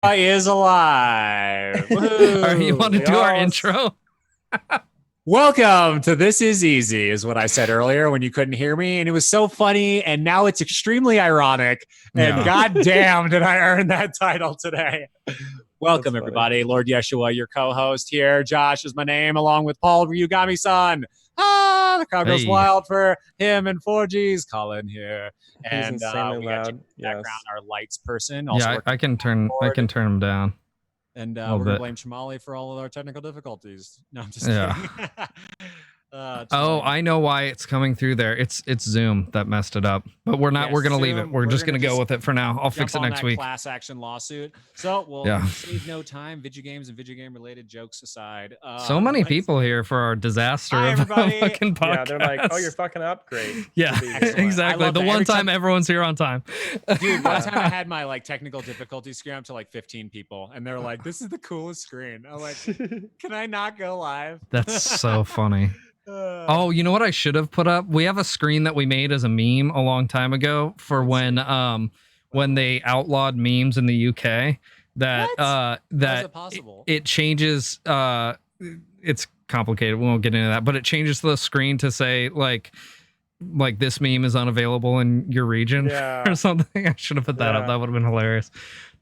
Is alive. You want to do our intro? Welcome to This Is Easy, is what I said earlier when you couldn't hear me. And it was so funny. And now it's extremely ironic. And goddamn, did I earn that title today. Welcome, everybody. Lord Yeshua, your co-host here. Josh is my name, along with Paul Ryugami-san. The crowd goes wild for him and 4G's Colin here. And we got loud. Background, our lights person. Also I can turn him down. And we're going to blame Shamali for all of our technical difficulties. No, I'm just kidding. I know why it's coming through there. It's Zoom that messed it up. But we're not. We're going to leave it. We're just going to go with it for now. I'll fix it next week. Class action lawsuit. So we'll save no time. Video games and video game related jokes aside. So many people here for our disaster of a fucking podcast. Yeah, they're like, oh, you're fucking up. Great. Yeah, exactly. The one time everyone's here on time. Dude, one time I had my technical difficulty screen up to 15 people, and they're like, "This is the coolest screen." I'm like, "Can I not go live?" That's so funny. Oh, you know what I should have put up? We have a screen that we made as a meme a long time ago for when they outlawed memes in the UK. It changes. It's complicated. We won't get into that, but it changes the screen to say like this meme is unavailable in your region or something. I should have put that up. That would have been hilarious.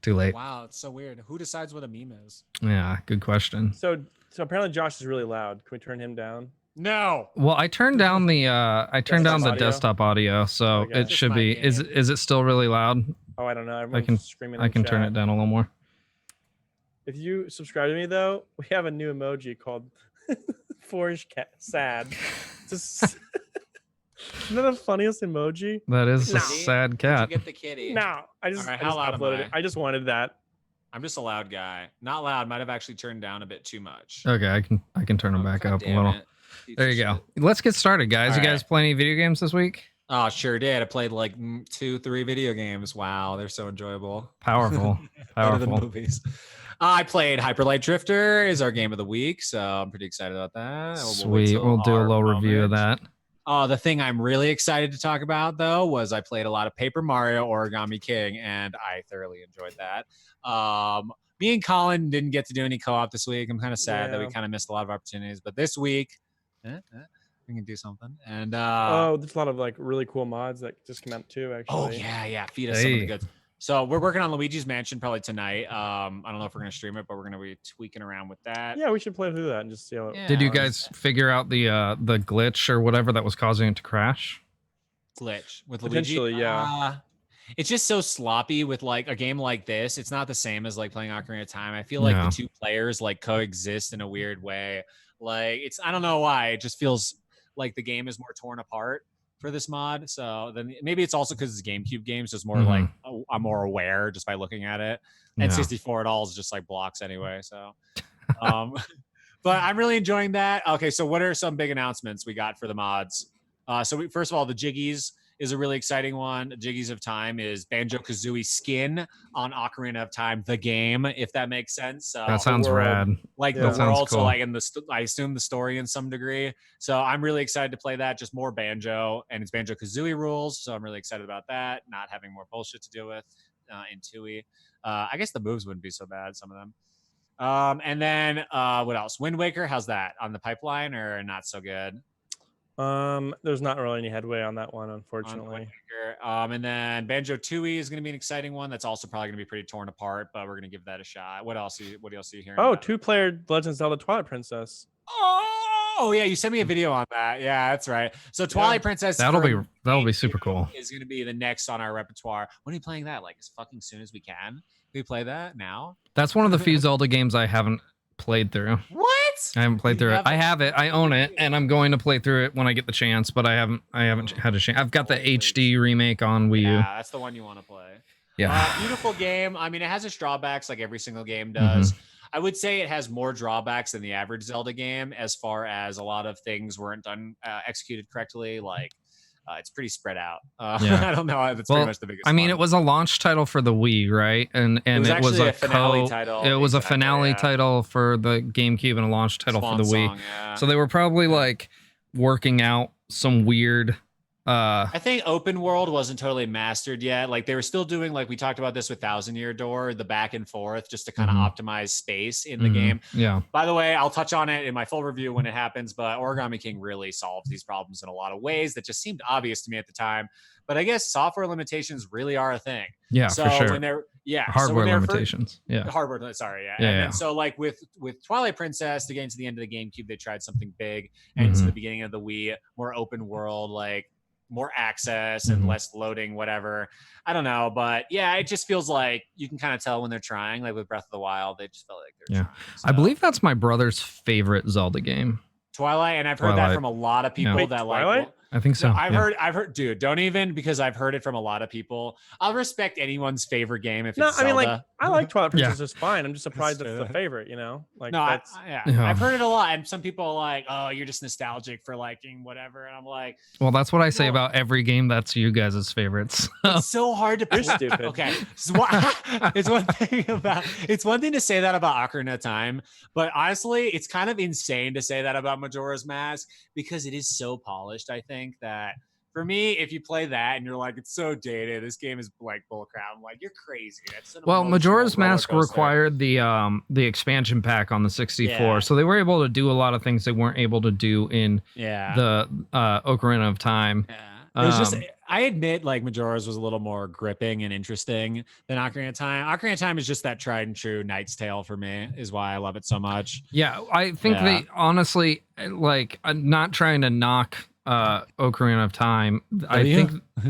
Too late. Wow, it's so weird. Who decides what a meme is? Yeah, good question. So apparently Josh is really loud. Can we turn him down? No. Well, I turned down the desktop audio, so it should be. Is it still really loud? Oh, I don't know. Everyone's screaming. I can turn it down a little more. If you subscribe to me though, we have a new emoji called Forge Cat Sad. Isn't that the funniest emoji? That is a sad cat. Get the kitty. No, I just uploaded it. I just wanted that. I'm just a loud guy. Not loud. Might have actually turned down a bit too much. Okay, I can turn them back up a little. There you go. Let's get started, guys. You guys play any video games this week? Oh, sure did. I played 2-3 video games. Wow, they're so enjoyable. Powerful. Better than movies. I played Hyper Light Drifter is our game of the week, so I'm pretty excited about that. Sweet. We'll do a little review of that. The thing I'm really excited to talk about, though, was I played a lot of Paper Mario Origami King, and I thoroughly enjoyed that. Me and Colin didn't get to do any co-op this week. I'm kind of sad that we kind of missed a lot of opportunities, but this week, we can do something. And there's a lot of really cool mods that just came out too, actually. Oh yeah, feed us some of the goods. So we're working on Luigi's Mansion probably tonight. I don't know if we're gonna stream it, but we're gonna be tweaking around with that. Yeah, we should play through that and just see how it. Did you guys figure out the glitch or whatever that was causing it to crash? Glitch with Luigi? Yeah. It's just so sloppy with a game like this. It's not the same as playing Ocarina of Time. I feel like the two players coexist in a weird way. I don't know why. It just feels like the game is more torn apart for this mod. So then maybe it's also because it's GameCube games. It's more I'm more aware just by looking at it. And 64 at all is just blocks anyway. So, but I'm really enjoying that. Okay, so what are some big announcements we got for the mods? First of all, the Jiggies is a really exciting one. Jiggies of Time is Banjo-Kazooie skin on Ocarina of Time, the game, if that makes sense. That sounds rad. The world, cool. So I assume the story in some degree. So I'm really excited to play that. Just more Banjo, and it's Banjo-Kazooie rules. So I'm really excited about that. Not having more bullshit to deal with in Tooie. I guess the moves wouldn't be so bad, some of them. And then what else? Wind Waker, how's that? On the pipeline or not so good? There's not really any headway on that one, unfortunately. And then Banjo-Tooie is going to be an exciting one. That's also probably going to be pretty torn apart, but we're going to give that a shot. What else are you hearing? Oh, 2-player Legend of Zelda Twilight Princess. Oh yeah, you sent me a video on that. Yeah, that's right. So Twilight Princess. That'll be super cool. Is going to be the next on our repertoire. When are you playing that? As fucking soon as we can. Can we play that now? That's one of the few Zelda games I haven't played through. What? I haven't played through it. I have it. I own it, and I'm going to play through it when I get the chance. But I haven't had a chance. I've got the HD remake on Wii U. Yeah, that's the one you want to play. Yeah. Beautiful game. I mean, it has its drawbacks like every single game does. I would say it has more drawbacks than the average Zelda game, as far as a lot of things weren't done executed correctly. It's pretty spread out. I don't know. That's pretty much the biggest. I mean, it was a launch title for the Wii, right? And it was a finale title. It was a finale title for the GameCube and a launch title for the Wii. So they were probably working out some weird I think open world wasn't totally mastered yet. Like they were still doing, like we talked about this with Thousand Year Door, the back and forth just to kind of optimize space in the game. Yeah. By the way, I'll touch on it in my full review when it happens, but Origami King really solves these problems in a lot of ways that just seemed obvious to me at the time. But I guess software limitations really are a thing. Yeah, so for sure. When they're hardware limitations. Hardware. Sorry. Yeah. Yeah, And so like with Twilight Princess, to get into the end of the GameCube, they tried something big, and to the beginning of the Wii, more open world, like more access and less loading, whatever. I don't know, but yeah, it just feels like you can kind of tell when they're trying. Like with Breath of the Wild, they just felt like they're trying. So. I believe that's my brother's favorite Zelda game. Twilight, and I've heard that from a lot of people that Twilight? like. I think so. No, I've heard, dude, don't even, because I've heard it from a lot of people. I'll respect anyone's favorite game if it's Zelda. I mean, like, I like Twilight Princess. It's fine. I'm just surprised it's the favorite, you know? Like, no, I've heard it a lot. And some people are like, oh, you're just nostalgic for liking whatever. And I'm like, well, that's what I say about every game that's you guys' favorites. It's so hard to You're stupid. Okay. It's one thing to say that about Ocarina of Time, but honestly, it's kind of insane to say that about Majora's Mask because it is so polished. I think that for me, if you play that and you're like, it's so dated, this game is like bullcrap, I'm like, you're crazy. Well, Majora's Mask required the expansion pack on the 64, so they were able to do a lot of things they weren't able to do in the Ocarina of Time. It was just, I admit, like Majora's was a little more gripping and interesting than Ocarina of Time. Ocarina of Time is just that tried and true Knight's Tale for me, is why I love it so much. Yeah, I think they honestly, like, I'm not trying to knock Ocarina of Time. I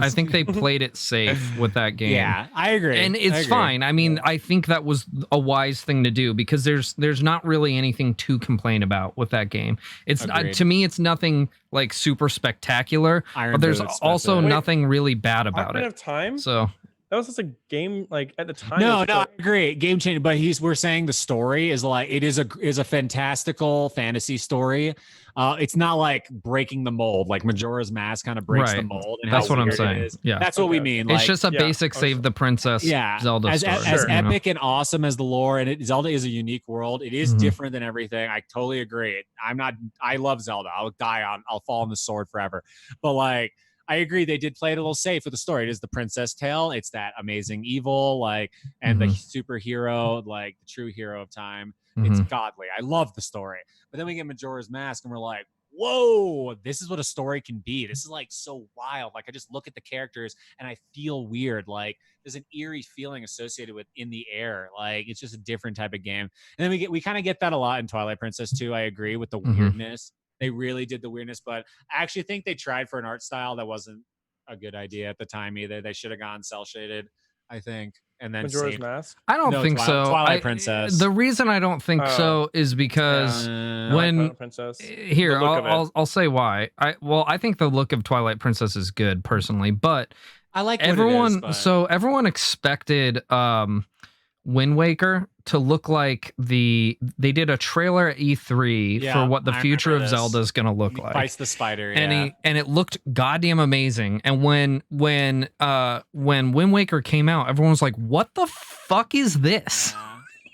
think they played it safe with that game. Yeah, I agree. And it's fine. I mean, I think that was a wise thing to do because there's not really anything to complain about with that game. It's to me, it's nothing like super spectacular, but there's also nothing really bad about it. Ocarina of Time? So that was just a game, like at the time. No, I agree. Game changing, but we're saying the story is like it is a fantastical fantasy story. It's not like breaking the mold, like Majora's Mask kind of breaks the mold. And that's what I'm saying. Yeah, that's what we mean. It's just a basic save the princess. Zelda story. As epic and awesome as the lore, and Zelda is a unique world. It is different than everything. I totally agree. I love Zelda. I'll fall on the sword forever. But like, I agree. They did play it a little safe with the story. It is the princess tale. It's that amazing evil, like, and the superhero, like the true hero of time. It's godly. I love the story. But then we get Majora's Mask and we're like, whoa, this is what a story can be. This is like so wild. Like I just look at the characters and I feel weird. Like there's an eerie feeling associated with in the air. Like it's just a different type of game. And then we kind of get that a lot in Twilight Princess too. I agree with the weirdness. They really did the weirdness, but I actually think they tried for an art style that wasn't a good idea at the time either. They should have gone cell shaded, I think. And then Majora's Mask? I don't think so. Twilight Princess. The reason I don't think so is because when Princess. Here, I'll say why. I think the look of Twilight Princess is good personally, but I like everyone. So everyone expected Wind Waker to look like they did a trailer at E3 for what the future of Zelda is going to look like. Fights the spider, and it looked goddamn amazing. And when Wind Waker came out, everyone was like, "What the fuck is this?"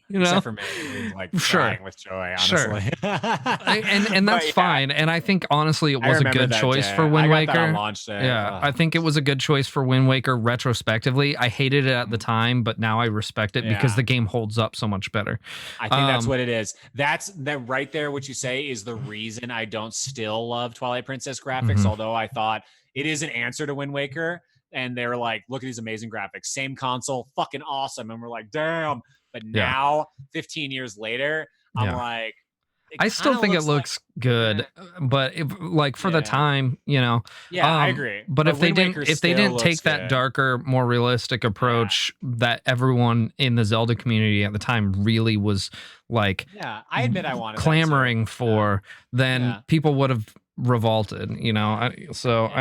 You know? Except for me, like crying with joy, honestly. and that's fine. And I think honestly, it was a good choice for Wind Waker. On launch day. Yeah, I think it was a good choice for Wind Waker retrospectively. I hated it at the time, but now I respect it because the game holds up so much better. I think that's what it is. That right there, what you say is the reason I don't still love Twilight Princess graphics, although I thought it is an answer to Wind Waker. And they're like, look at these amazing graphics. Same console, fucking awesome. And we're like, damn. But now, 15 years later, I'm like, I still think it looks good, but for the time, you know. Yeah, I agree. But if they didn't take that darker, more realistic approach that everyone in the Zelda community at the time really was like, I admit I wanted clamoring for, then people would have revolted, you know. I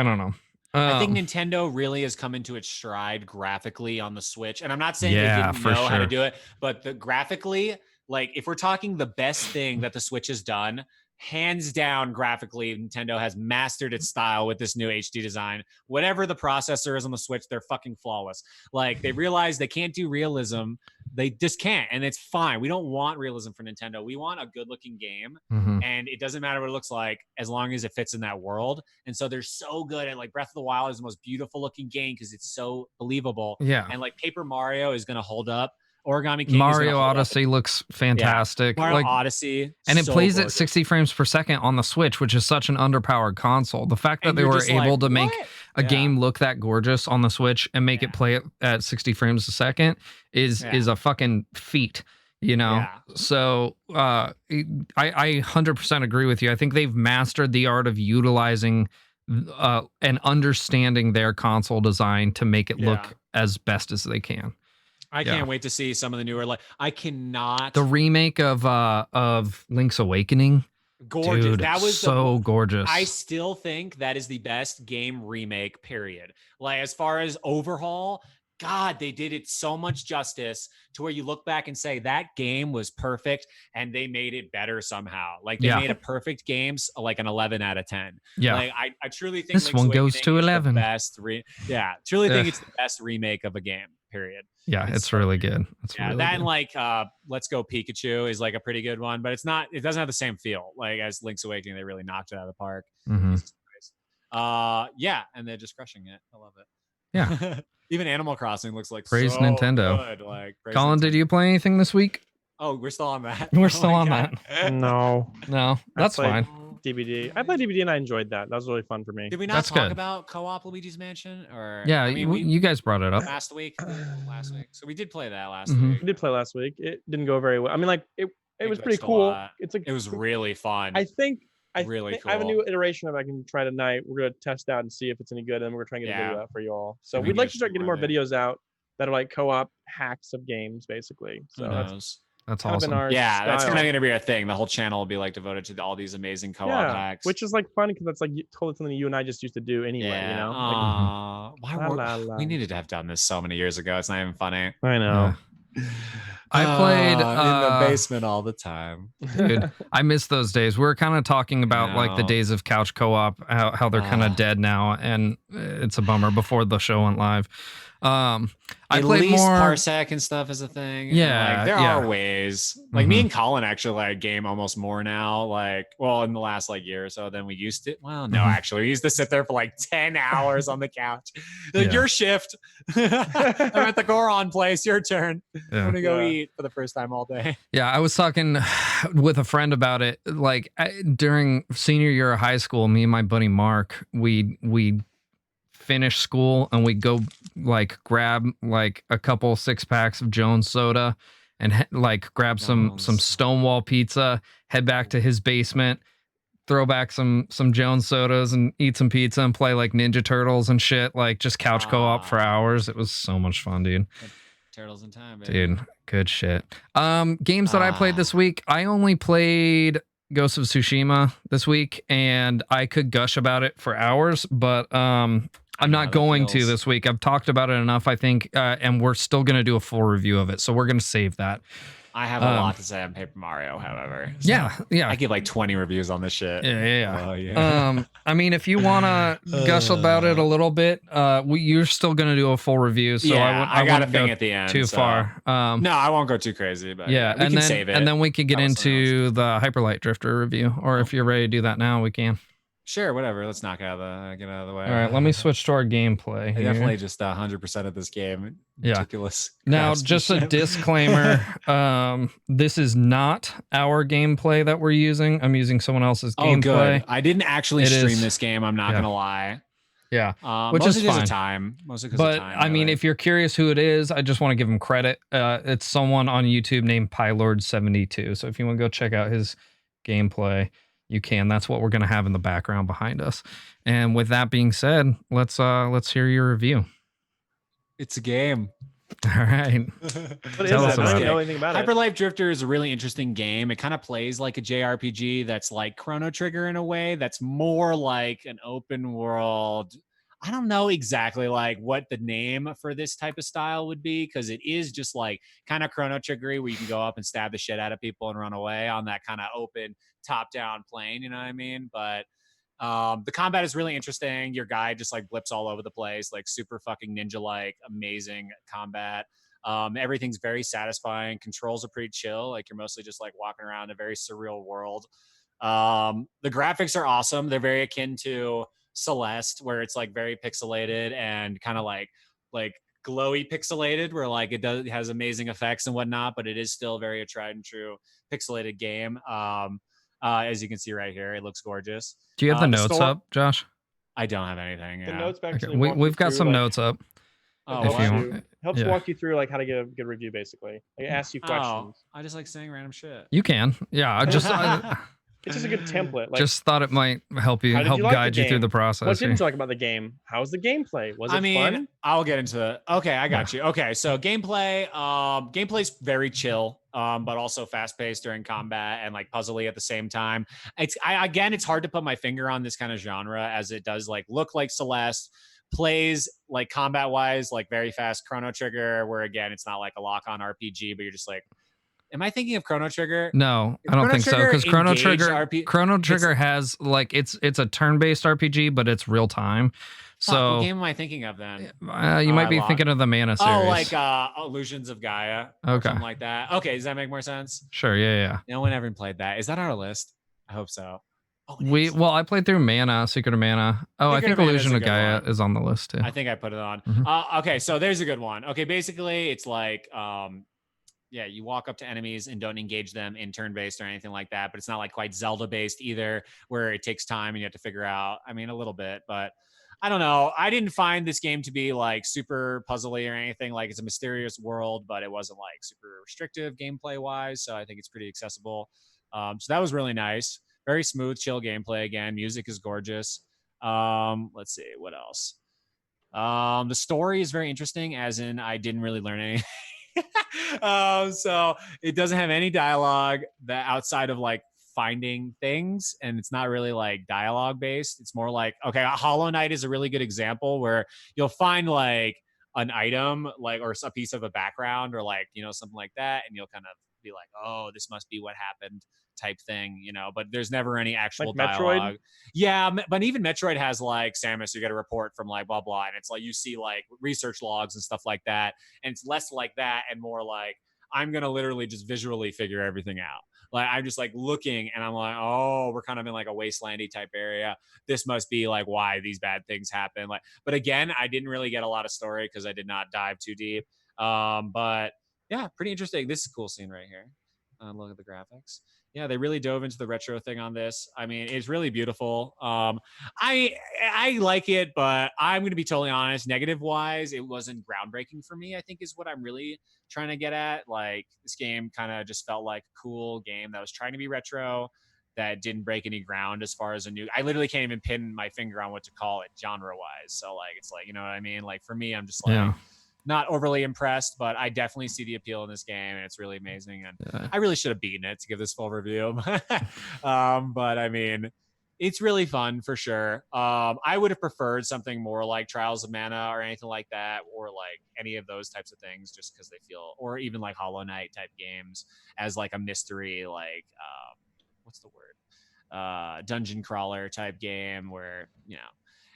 don't know. I think Nintendo really has come into its stride graphically on the Switch. And I'm not saying they didn't know how to do it, but graphically, like if we're talking the best thing that the Switch has done, hands down, graphically, Nintendo has mastered its style with this new HD design. Whatever the processor is on the Switch, they're fucking flawless. Like, they realize they can't do realism. They just can't, and it's fine. We don't want realism for Nintendo. We want a good-looking game, and it doesn't matter what it looks like as long as it fits in that world. And so they're so good at, like, Breath of the Wild is the most beautiful-looking game because it's so believable. Yeah. And, like, Paper Mario is going to hold up. Origami King Mario Odyssey looks fantastic. Mario Odyssey, and it plays gorgeous. at 60 frames per second on the Switch, which is such an underpowered console. The fact that they were able to make a game look that gorgeous on the Switch and make it play at 60 frames a second is a fucking feat, you know? So I 100% agree with you. I think they've mastered the art of utilizing and understanding their console design to make it look as best as they can. I can't wait to see some of the newer. Like, I cannot. The remake of Link's Awakening, gorgeous. Dude, that was so gorgeous. I still think that is the best game remake. Period. Like, as far as overhaul, God, they did it so much justice to where you look back and say that game was perfect, and they made it better somehow. Like, they made a perfect game, like an 11 out of 10. Yeah, like I truly think this one goes to 11. Truly think it's the best remake of a game. Period. Yeah, it's really good. It's really that good. and like Let's Go Pikachu is like a pretty good one, but it doesn't have the same feel like as Link's Awakening. They really knocked it out of the park. And they're just crushing it. I love it. Yeah. Even Animal Crossing looks like praise so Nintendo. Good. Like, Colin, did you play anything this week? Oh, we're still on that. We're still on that. No, that's fine. DBD. I played DBD and I enjoyed that. That was really fun for me. Did we not talk about co-op Luigi's Mansion? Or yeah, you guys brought it up last week. So we did play that last week. We did play last week. It didn't go very well. I mean, like it was pretty cool. It's like it was really fun. I think really cool. I have a new iteration of I can try tonight. We're gonna test out and see if it's any good, and we're gonna try and get a video out for you all. So we'd like to start getting more videos out that are like co-op hacks of games, basically. So that's awesome. That's kind of going to be our thing. The whole channel will be like devoted to all these amazing co-op hacks, which is like fun because that's like totally something you and I just used to do anyway. You know, we needed to have done this so many years ago. It's not even funny. I know. I played in the basement all the time. Dude, I miss those days. We were kind of talking about like the days of couch co-op, how they're kind of dead now, and it's a bummer. Before the show went live, I played more Parsec and stuff is a thing. Yeah, like, there are ways. Like me and Colin actually like game almost more now. Like, well, in the last like year or so than we used to. Well, no, actually, we used to sit there for like 10 hours on the couch. Like, your shift. I'm at the Goron place. Your turn. I'm gonna go eat for the first time all day. Yeah, I was talking with a friend about it. Like during senior year of high school, me and my buddy Mark, we finish school and we go like grab like a couple 6-packs of Jones soda and like grab some Stonewall pizza, head back to his basement, throw back some Jones sodas and eat some pizza and play like Ninja Turtles and shit, like just couch co-op for hours. It was so much fun, dude. Turtles in time, baby. Dude, good shit. Games that I played this week, I only played Ghost of Tsushima this week, and I could gush about it for hours, but I'm not going to this week. I've talked about it enough, I think, and we're still going to do a full review of it, so we're going to save that. I have a lot to say on Paper Mario, however. So yeah. I give like 20 reviews on this shit. Yeah. I mean, if you want to gush about it a little bit, you're still going to do a full review, so I got a thing at the end. Too far. No, I won't go too crazy, but we can save it. And then we can get into the Hyperlight Drifter review, or if you're ready to do that now, we can. Sure, whatever. Let's get out of the way. All right, let me switch to our gameplay. I definitely just 100% of this game. Ridiculous. Now, just a disclaimer: this is not our gameplay that we're using. I'm using someone else's gameplay. Good. I didn't actually stream this game. I'm not gonna lie. Yeah, which is fine. Mostly because of time. I mean, if you're curious who it is, I just want to give him credit. It's someone on YouTube named Pylord72. So if you want to go check out his gameplay, you can. That's what we're going to have in the background behind us. And with that being said, let's hear your review. It's a game. All right. Tell us about it. I don't know anything about it. Hyperlight Drifter is a really interesting game. It kind of plays like a JRPG that's like Chrono Trigger in a way. That's more like an open world. I don't know exactly like what the name for this type of style would be, because it is just like kind of Chrono Triggery, where you can go up and stab the shit out of people and run away on that kind of open top down plane. You know what I mean? But the combat is really interesting. Your guy just like blips all over the place, like super fucking ninja like, amazing combat. Everything's very satisfying. Controls are pretty chill. Like you're mostly just like walking around a very surreal world. The graphics are awesome. They're very akin to Celeste, where it's like very pixelated and kind of like glowy pixelated, where like it has amazing effects and whatnot, but it is still very a tried and true pixelated game. As you can see right here, it looks gorgeous. Do you have the notes up, Josh? I don't have anything. The yeah. notes actually okay. We've got some like, notes up. Oh, if you want. Helps walk you through like how to get a good review, basically. Like ask you questions. I just like saying random shit. You can. Yeah. I just it's just a good template. Like, just thought it might help you guide you through the process. What didn't you like about the game? How's the gameplay? Was it fun? I'll get into it. Okay, I got you. Okay, so gameplay's very chill, but also fast paced during combat and like puzzly at the same time. It's hard to put my finger on this kind of genre, as it does like look like Celeste, plays like combat wise like very fast Chrono Trigger, where again it's not like a lock on RPG, but you're just like, am I thinking of Chrono Trigger? No, I don't think so, because Chrono Trigger has like it's a turn-based RPG, but it's real time. So what game am I thinking of then? You might be thinking of the Mana series. Oh, like Illusions of Gaia. Okay. Something like that. Okay, does that make more sense? Sure, yeah. No one ever played that. Is that on our list? I hope so. Oh, I played through Mana, Secret of Mana. Oh, I think Illusion of Gaia is on the list too. I think I put it on. Okay, so there's a good one. Okay, basically it's like you walk up to enemies and don't engage them in turn-based or anything like that, but it's not like quite Zelda-based either, where it takes time and you have to figure out, I mean, a little bit, but I don't know. I didn't find this game to be like super puzzly or anything. Like it's a mysterious world, but it wasn't like super restrictive gameplay-wise, so I think it's pretty accessible. So that was really nice. Very smooth, chill gameplay again. Music is gorgeous. Let's see, what else? The story is very interesting, as in I didn't really learn anything. So it doesn't have any dialogue that outside of like finding things, and it's not really like dialogue based. It's more like, okay, Hollow Knight is a really good example, where you'll find like an item, like, or a piece of a background, or like, something like that, and you'll kind of be like, oh, this must be what happened type thing, but there's never any actual like dialogue. Yeah, but even Metroid has like Samus, you get a report from like blah blah, and it's like you see like research logs and stuff like that, and it's less like that and more like I'm gonna literally just visually figure everything out. Like I'm just like looking and I'm like, oh, we're kind of in like a wastelandy type area. This must be like why these bad things happen. Like, but again, I didn't really get a lot of story because I did not dive too deep. But yeah, pretty interesting. This is a cool scene right here. Look at the graphics. Yeah, they really dove into the retro thing on this. I mean, it's really beautiful. I like it, but I'm going to be totally honest. Negative wise, it wasn't groundbreaking for me, I think is what I'm really trying to get at. Like this game kind of just felt like a cool game that was trying to be retro, that didn't break any ground as far as I literally can't even pin my finger on what to call it genre wise. So like, it's like, you know what I mean? Like for me, I'm just like, not overly impressed, but I definitely see the appeal in this game, and it's really amazing. And I really should have beaten it to give this full review. But I mean, it's really fun for sure. I would have preferred something more like Trials of Mana or anything like that, or like any of those types of things, just because they feel, or even like Hollow Knight type games as like a mystery, like what's the word? Dungeon crawler type game where,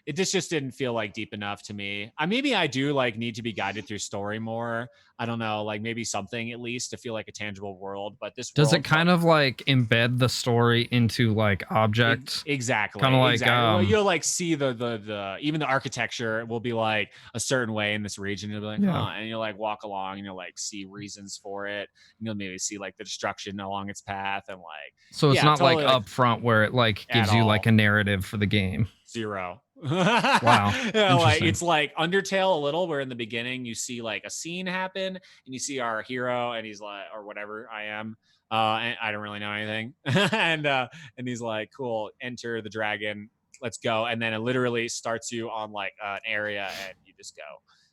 it just didn't feel like deep enough to me. Maybe I do like need to be guided through story more. I don't know, like maybe something at least to feel like a tangible world. But this does it kind of like embed the story into like objects? Exactly. Kind of like well, you'll like see the even the architecture will be like a certain way in this region. You'll be like, and you'll like walk along and you'll like see reasons for it. And you'll maybe see like the destruction along its path and like. So it's not totally, like up front where it like gives you like a narrative for the game. Zero. Wow. Like it's like Undertale a little, where in the beginning you see like a scene happen and you see our hero and he's like, or whatever I am, and I don't really know anything, and he's like, cool, enter the dragon, let's go, and then it literally starts you on like an area and you just go.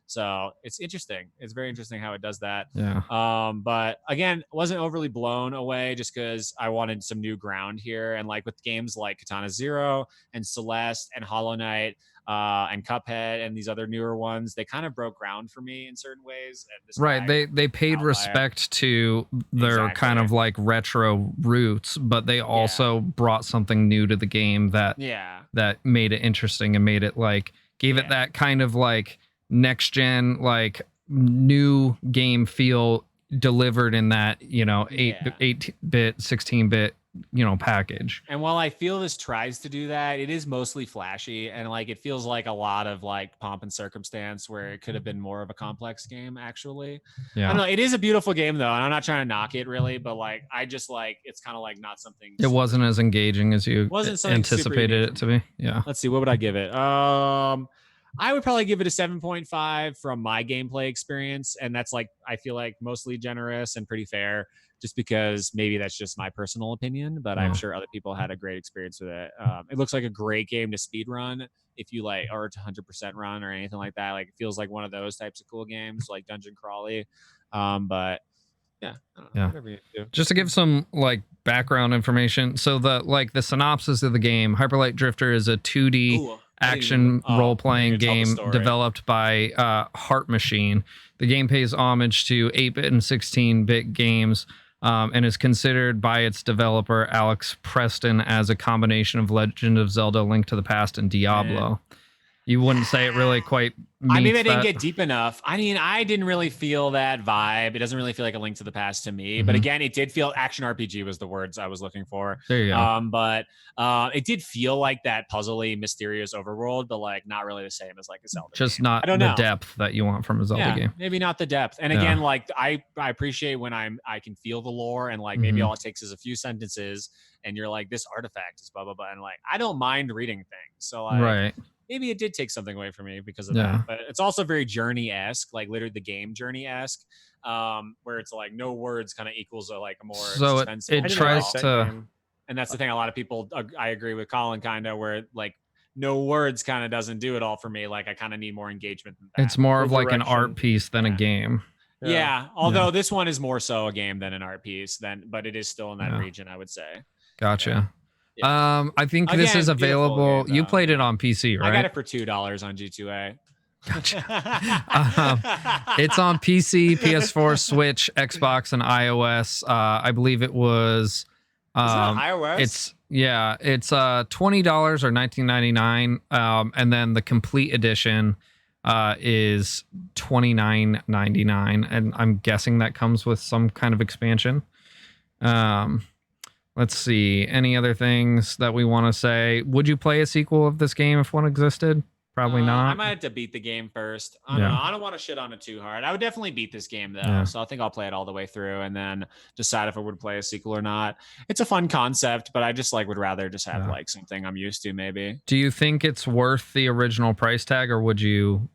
So it's interesting. It's very interesting how it does that. Yeah. But again, wasn't overly blown away just because I wanted some new ground here. And like with games like Katana Zero and Celeste and Hollow Knight, and Cuphead and these other newer ones, they kind of broke ground for me in certain ways. And this right. They paid respect to their kind of like retro roots, but they also brought something new to the game that made it interesting and made it like gave it that kind of like next gen like new game feel delivered in that 8-bit 16-bit package. And while I feel this tries to do that, it is mostly flashy and like it feels like a lot of like pomp and circumstance where it could have been more of a complex game actually. I don't know, it is a beautiful game though, and I'm not trying to knock it really, but like I just like it's kind of like not something it wasn't as engaging as you anticipated it to be. Let's see, what would I give it? I would probably give it a 7.5 from my gameplay experience. And that's like, I feel like mostly generous and pretty fair just because maybe that's just my personal opinion, but I'm sure other people had a great experience with it. It looks like a great game to speed run if you like, or to 100% run or anything like that. Like it feels like one of those types of cool games like Dungeon Crawly. But I don't know, whatever you do. Just to give some like background information. So the synopsis of the game, Hyper Light Drifter is a 2D action role-playing game developed by Heart Machine. The game pays homage to 8-bit and 16-bit games and is considered by its developer, Alex Preston, as a combination of Legend of Zelda, Link to the Past, and Diablo. You wouldn't say it really quite meets maybe I didn't get deep enough. I mean, I didn't really feel that vibe. It doesn't really feel like a Link to the Past to me. But again, it did feel action RPG was the words I was looking for. There you go. But it did feel like that puzzly, mysterious overworld, but like not really the same as like a Zelda Just game. not the depth that you want from a Zelda game. Maybe not the depth. And again, like I appreciate when I can feel the lore and like maybe all it takes is a few sentences and you're like, this artifact is blah, blah, blah. And like, I don't mind reading things. So like, maybe it did take something away from me because of that, but it's also very Journey-esque, like literally the game Journey-esque, where it's like no words kind of equals a more it tries to, and that's the thing. A lot of people, I agree with Colin, kind of where like no words kind of doesn't do it all for me. Like I kind of need more engagement than that. It's more of like an art piece than a game. Although this one is more so a game than an art piece, but it is still in that region, I would say. Gotcha. I think this is available. Game, you played it on PC, right? I got it for $2 on G2A. Gotcha. It's on PC, PS4, Switch, Xbox, and iOS. I believe it was. iOS. It's $20 or $19.99, and then the complete edition is $29.99, and I'm guessing that comes with some kind of expansion. Let's see. Any other things that we want to say? Would you play a sequel of this game if one existed? Probably not. I might have to beat the game first. I don't want to shit on it too hard. I would definitely beat this game though. So I think I'll play it all the way through and then decide if I would play a sequel or not. It's a fun concept, but I just would rather just have like something I'm used to maybe. Do you think it's worth the original price tag, or would you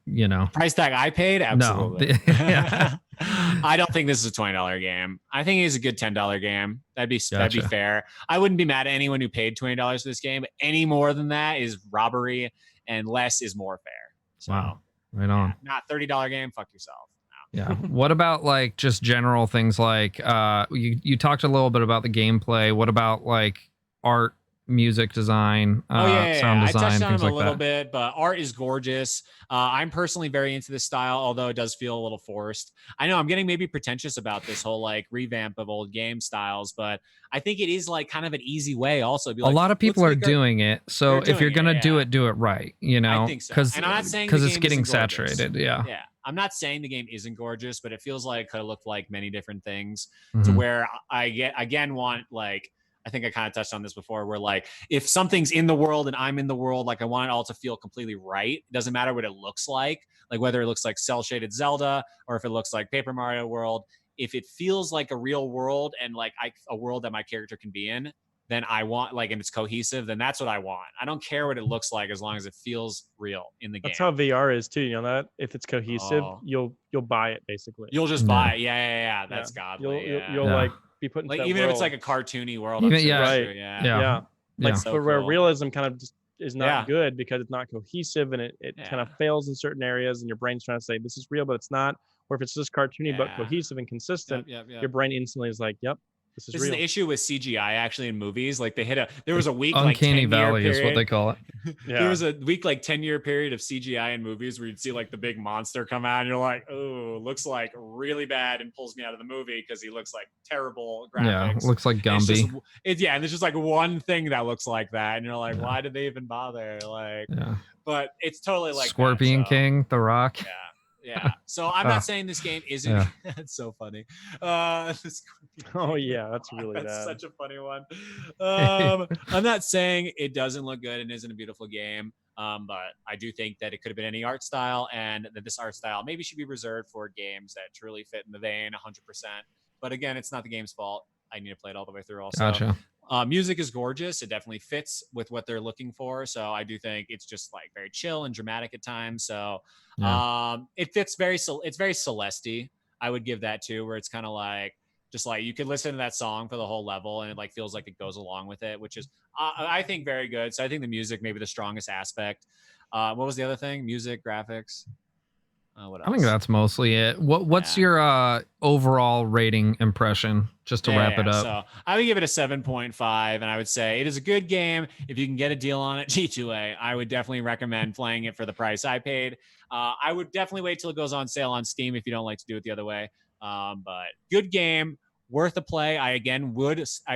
price tag I paid? Absolutely. No. I don't think this is a $20 game. I think it is a good $10 game. That'd be fair. I wouldn't be mad at anyone who paid $20 for this game. Any more than that is robbery, and less is more fair. So, wow, right on. Not $30 game. Fuck yourself. No. Yeah. What about like just general things like you talked a little bit about the gameplay. What about like art, music design, sound design, I touched on things them a like little that? bit, but art is gorgeous. I'm personally very into this style, although it does feel a little forced. I know I'm getting maybe pretentious about this whole like revamp of old game styles, but I think it is like kind of an easy way also. A lot of people are doing it. So if you're going to do it right, I think so. Because I'm not saying it's getting saturated. Yeah. I'm not saying the game isn't gorgeous, but it feels like it could have looked like many different things to where I want like, I think I kind of touched on this before where like if something's in the world and I'm in the world, like I want it all to feel completely right. It doesn't matter what it looks like whether it looks like cell shaded Zelda or if it looks like Paper Mario World. If it feels like a real world and like a world that my character can be in, then I want and it's cohesive, then that's what I want. I don't care what it looks like as long as it feels real in the game. That's how VR is too. You know that if it's cohesive, you'll buy it basically. You'll just buy it. Yeah. That's godly. You'll like be put in even if it's like a cartoony world. Yeah. So but where realism kind of just is not good because it's not cohesive and it kind of fails in certain areas and your brain's trying to say this is real but it's not. Or if it's just cartoony but cohesive and consistent, your brain instantly is like, yep, This is This real. is the issue with CGI actually in movies. Like there was a week uncanny like valley period. is what they call it. Yeah. There was a week like 10-year period of CGI in movies where you'd see like the big monster come out and you're like, oh, looks like really bad, and pulls me out of the movie because he looks like terrible graphics. Yeah, looks like Gumby. And there's just like one thing that looks like that, and you're like, why did they even bother? Like, but it's totally like Scorpion King, The Rock. Yeah. So I'm not saying this game isn't. Yeah. That's so funny. Oh yeah, that's really that's bad. Such a funny one. I'm not saying it doesn't look good and isn't a beautiful game. But I do think that it could have been any art style, and that this art style maybe should be reserved for games that truly fit in the vein 100%. But again, it's not the game's fault. I need to play it all the way through also. Gotcha. Music is gorgeous. It definitely fits with what they're looking for. So I do think it's just like very chill and dramatic at times. So it fits it's very Celeste. I would give that too, where it's kind of like, just like you could listen to that song for the whole level and it like feels like it goes along with it, which is, I think, very good. So I think the music may be the strongest aspect. What was the other thing? Music, graphics. What else? I think that's mostly it. What's your overall rating impression, just to wrap it up? So I would give it a 7.5, and I would say it is a good game. If you can get a deal on it, G2A, I would definitely recommend playing it for the price I paid. I would definitely wait till it goes on sale on Steam if you don't like to do it the other way. But good game, worth a play. I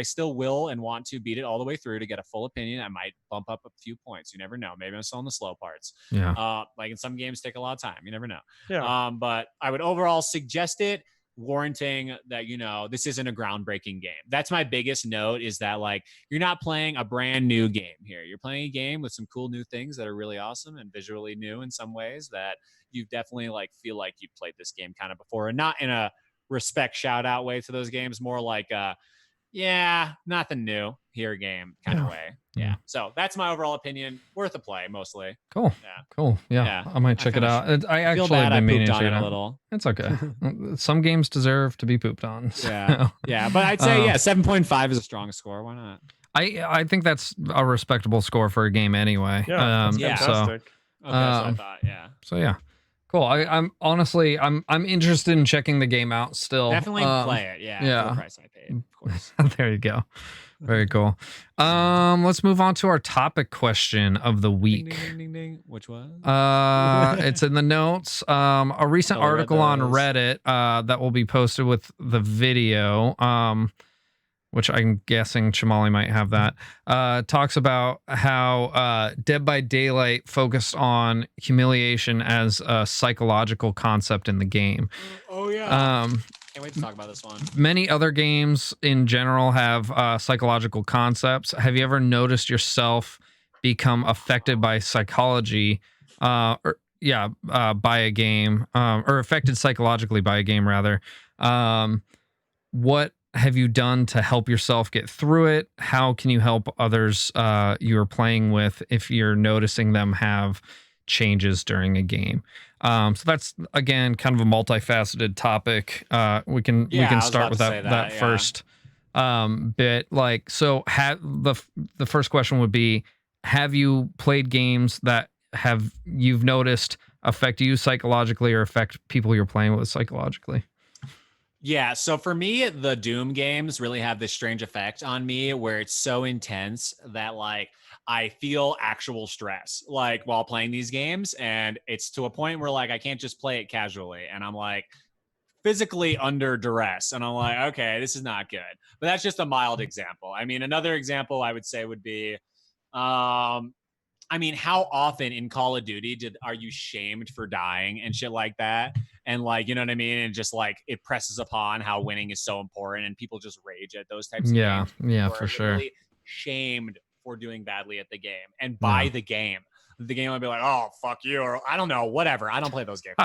still will and want to beat it all the way through to get a full opinion. I might bump up a few points. You never know. Maybe I'm still on the slow parts. Yeah. Like in some games take a lot of time. You never know. Yeah. But I would overall suggest it, warranting that, this isn't a groundbreaking game. That's my biggest note, is that like, you're not playing a brand new game here. You're playing a game with some cool new things that are really awesome and visually new in some ways that you definitely like feel like you've played this game kind of before, and not in a respect shout out way to those games, more like nothing new here game kind of way. Yeah. So that's my overall opinion. Worth a play mostly. Cool. Yeah. Cool. Yeah. I might check it out. I actually have been meaning to check it a out. little. It's okay. Some games deserve to be pooped on. So. Yeah. But I'd say 7.5 is a strong score. Why not? I think that's a respectable score for a game anyway. Yeah. That's fantastic. So I thought. Yeah. So yeah. Cool. I'm honestly interested in checking the game out still. Definitely play it. Yeah. For the price I paid, of course. There you go. Very cool. Let's move on to our topic question of the week. Ding, ding, ding, ding. Which one? It's in the notes. A recent article on Reddit that will be posted with the video. Which I'm guessing Chamali might have that, talks about how Dead by Daylight focused on humiliation as a psychological concept in the game. Oh, yeah. Can't wait to talk about this one. Many other games in general have psychological concepts. Have you ever noticed yourself become affected by psychology by a game, or affected psychologically by a game, rather? What have you done to help yourself get through it? How can you help others you're playing with if you're noticing them have changes during a game? So that's, again, kind of a multifaceted topic. We can start with that first bit. Like, so the first question would be, have you played games that you've noticed affect you psychologically or affect people you're playing with psychologically? Yeah, so for me, the Doom games really have this strange effect on me where it's so intense that like I feel actual stress like while playing these games, and it's to a point where like I can't just play it casually, and I'm like physically under duress, and I'm like, okay, this is not good. But that's just a mild example. I mean, another example I would say would be how often in Call of Duty are you shamed for dying and shit like that? And like, you know what I mean? And just like it presses upon how winning is so important, and people just rage at those types of games. Yeah, for sure. Really shamed for doing badly at the game and by the game. The game would be like, oh, fuck you, or I don't know, whatever. I don't play those games.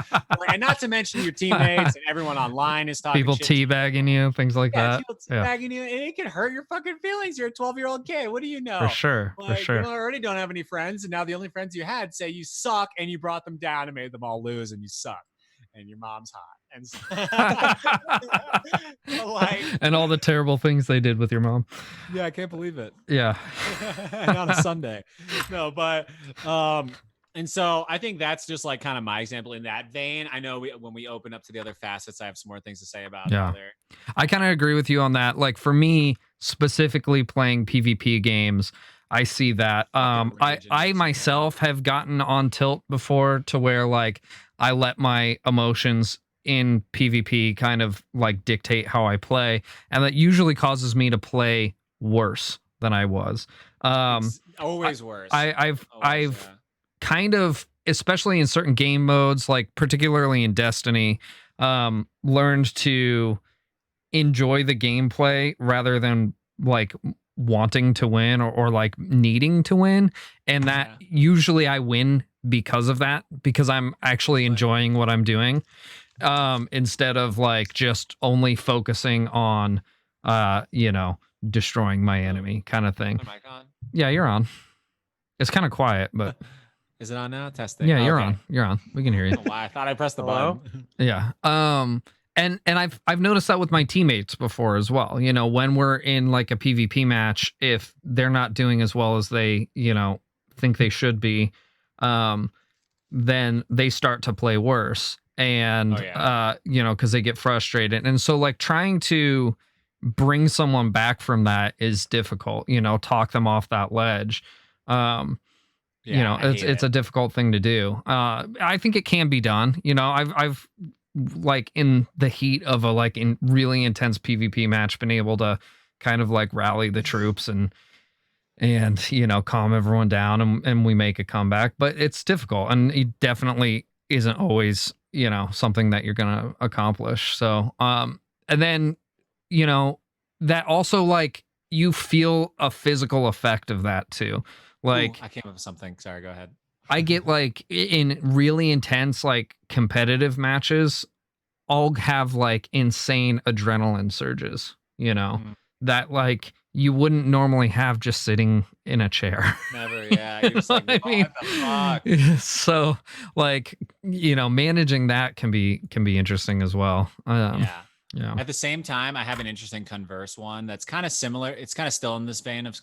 And not to mention your teammates and everyone online is talking people shit teabagging you, things like that. People teabagging you, and it can hurt your fucking feelings. You're a 12-year-old kid. What do you know? For sure. You already don't have any friends, and now the only friends you had say you suck, and you brought them down and made them all lose, and you suck, and your mom's hot. And and all the terrible things they did with your mom. Yeah, I can't believe it. Yeah. And on a Sunday. No, but And so I think that's just like kind of my example in that vein. I know when we open up to the other facets, I have some more things to say about Yeah. other. I kind of agree with you on that. Like for me, specifically playing PvP games, I see that. I myself have gotten on tilt before to where like I let my emotions in PvP kind of like dictate how I play, and that usually causes me to play worse than I was. It's always worse. I've kind of, especially in certain game modes, like particularly in Destiny, learned to enjoy the gameplay rather than like wanting to win or like needing to win. And that usually I win because of that, because I'm actually enjoying what I'm doing. Instead of like just only focusing on destroying my enemy kind of thing. Am I on? Yeah, you're on. It's kind of quiet, but is it on now? Testing. Yeah, you're on. You're on. We can hear you. Why? I thought I pressed the button. Yeah. And I've noticed that with my teammates before as well. You know, when we're in like a PvP match, if they're not doing as well as they, think they should be, then they start to play worse. And because they get frustrated. And so like trying to bring someone back from that is difficult, talk them off that ledge. It's a difficult thing to do. I think it can be done. I've like in the heat of a like in really intense PvP match been able to kind of like rally the troops and calm everyone down and we make a comeback, but it's difficult and it definitely isn't always something that you're gonna accomplish. So and then that also like you feel a physical effect of that too. Like, I came up with something. Sorry, go ahead. I get like in really intense like competitive matches, I'll have like insane adrenaline surges, that like you wouldn't normally have just sitting in a chair. Never, yeah. You're just like, what the fuck? So like, managing that can be interesting as well. Yeah. At the same time, I have an interesting converse one that's kind of similar. It's kind of still in this vein of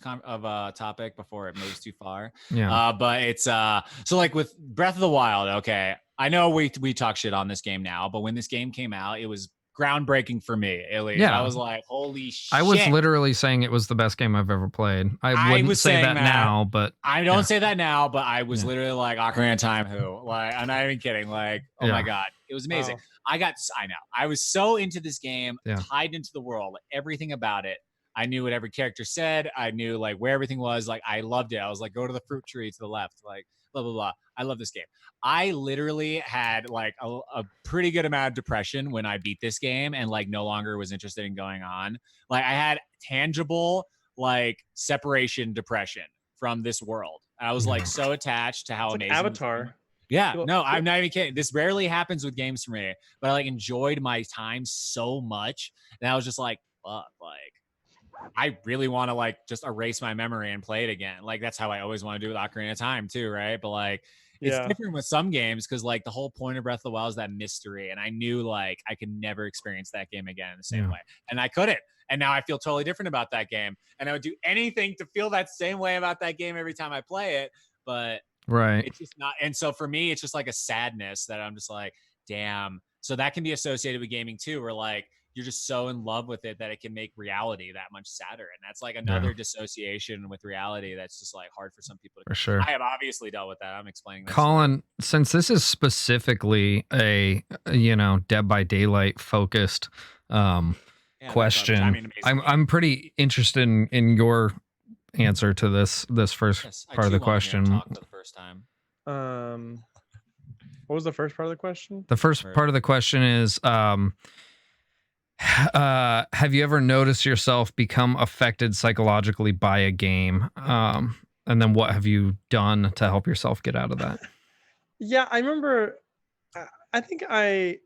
topic before it moves too far. Yeah. But it's so like with Breath of the Wild. Okay, I know we talk shit on this game now, but when this game came out, it was groundbreaking for me. At least. Yeah. I was like, holy shit! I was literally saying it was the best game I've ever played. I wouldn't say that now, but I don't say that now. But I was literally like Ocarina of Time. Who? Like, I'm not even kidding. Like, oh my god, it was amazing. Oh. I was so into this game, tied into the world, everything about it. I knew what every character said. I knew like where everything was. Like, I loved it. I was like, go to the fruit tree to the left. Like, blah, blah, blah. I love this game. I literally had like a pretty good amount of depression when I beat this game and like no longer was interested in going on. Like, I had tangible like separation depression from this world. I was like so attached to how amazing Avatar. Yeah, no, I'm not even kidding. This rarely happens with games for me, but I like enjoyed my time so much that I was just like, fuck, like I really want to like just erase my memory and play it again. Like that's how I always want to do with Ocarina of Time too, right? But like it's different with some games because like the whole point of Breath of the Wild is that mystery, and I knew like I could never experience that game again in the same way, and I couldn't. And now I feel totally different about that game, and I would do anything to feel that same way about that game every time I play it, but. Right. It's just not. And so for me, it's just like a sadness that I'm just like, damn. So that can be associated with gaming too, where like you're just so in love with it that it can make reality that much sadder. And that's like another dissociation with reality that's just like hard for some people to. For sure. I have obviously dealt with that. I'm explaining this. Colin, since this is specifically a, Dead by Daylight focused question, I'm pretty interested in your answer to this first part of the question. Time. What was the first part of the question? The first part of the question is have you ever noticed yourself become affected psychologically by a game? And then what have you done to help yourself get out of that? Yeah, I remember I think I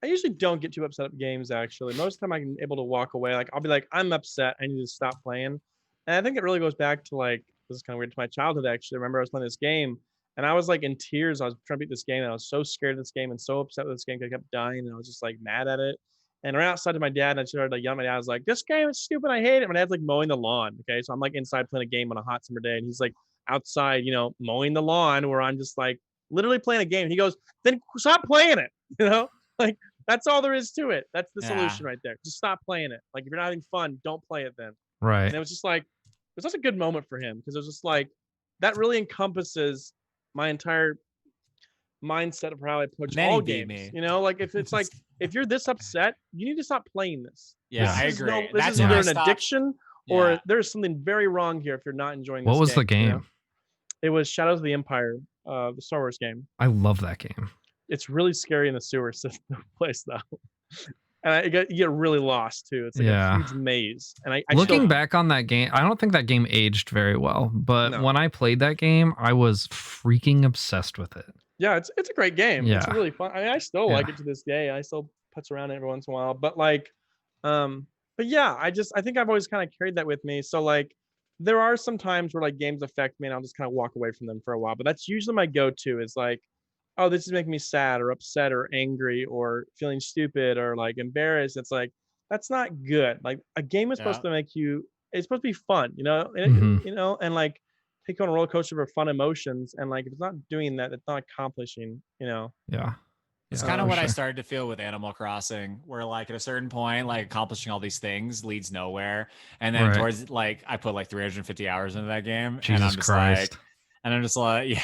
usually don't get too upset at games actually. Most of the time I'm able to walk away. Like I'll be like, I'm upset, I need to stop playing. And I think it really goes back to like, this is kind of weird, to my childhood actually. I remember I was playing this game and I was like in tears. I was trying to beat this game and I was so scared of this game and so upset with this game because I kept dying and I was just like mad at it. And I ran outside to my dad and I started like yelling at my dad. I was like, this game is stupid, I hate it. My dad's like mowing the lawn. Okay. So I'm like inside playing a game on a hot summer day and he's like outside, mowing the lawn, where I'm just like literally playing a game. He goes, then stop playing it. Like that's all there is to it. That's the solution right there. Just stop playing it. Like if you're not having fun, don't play it then. Right. And it was just like, it was such a good moment for him, because it was just like, that really encompasses my entire mindset of how I approach all games. Like if it's like, if you're this upset, you need to stop playing this. Yeah, I agree. This is either an addiction or there's something very wrong here if you're not enjoying this What was the game? It was Shadows of the Empire, the Star Wars game. I love that game. It's really scary in the sewer system place though. And you get really lost too. It's like a huge maze. And I looking back on that game, I don't think that game aged very well. But when I played that game, I was freaking obsessed with it. Yeah, it's a great game. Yeah. It's really fun. I mean, I still like it to this day. I still putz around it every once in a while. But like, but yeah, I think I've always kind of carried that with me. So like, there are some times where like games affect me and I'll just kind of walk away from them for a while. But that's usually my go-to, is like, oh, this is making me sad or upset or angry or feeling stupid or like embarrassed. It's like, that's not good. Like a game is supposed to make you, it's supposed to be fun, and, and like take you on a roller coaster of fun emotions. And like, if it's not doing that, it's not accomplishing, Yeah. It's kind of what I started to feel with Animal Crossing, where like at a certain point, like accomplishing all these things leads nowhere. And then towards like, I put like 350 hours into that game. Jesus and I'm just Christ. Yeah.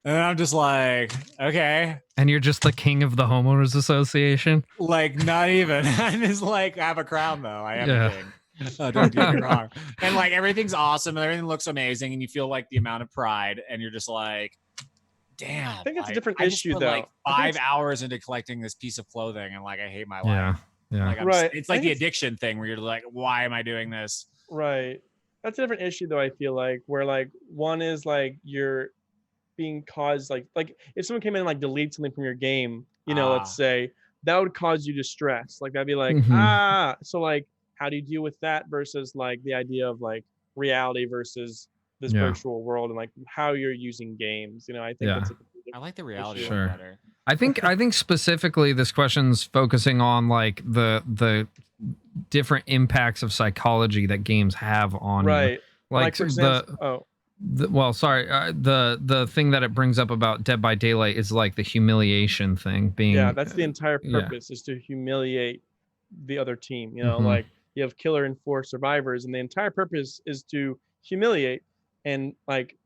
And I'm just like, okay. And you're just the king of the homeowners association? Like, not even. I'm just like, I have a crown though. I am a king. Don't get me wrong. And like, everything's awesome and everything looks amazing. And you feel like the amount of pride. And you're just like, damn. I think it's a different issue though. Like 5 hours into collecting this piece of clothing. And like, I hate my life. Yeah. Like, it's like the addiction thing where you're like, why am I doing this? Right. That's a different issue though, I feel like, where like one is like you're being caused like if someone came in and like delete something from your game, let's say, that would cause you distress. Like that'd be like, so like how do you deal with that versus like the idea of like reality versus this virtual world and like how you're using games? I think that's I like the reality one better. I think specifically this question's focusing on like the different impacts of psychology that games have on you. Like for example, the thing that it brings up about Dead by Daylight is like the humiliation thing being. Yeah, that's the entire purpose, is to humiliate the other team. Like you have killer and 4 survivors, and the entire purpose is to humiliate. And like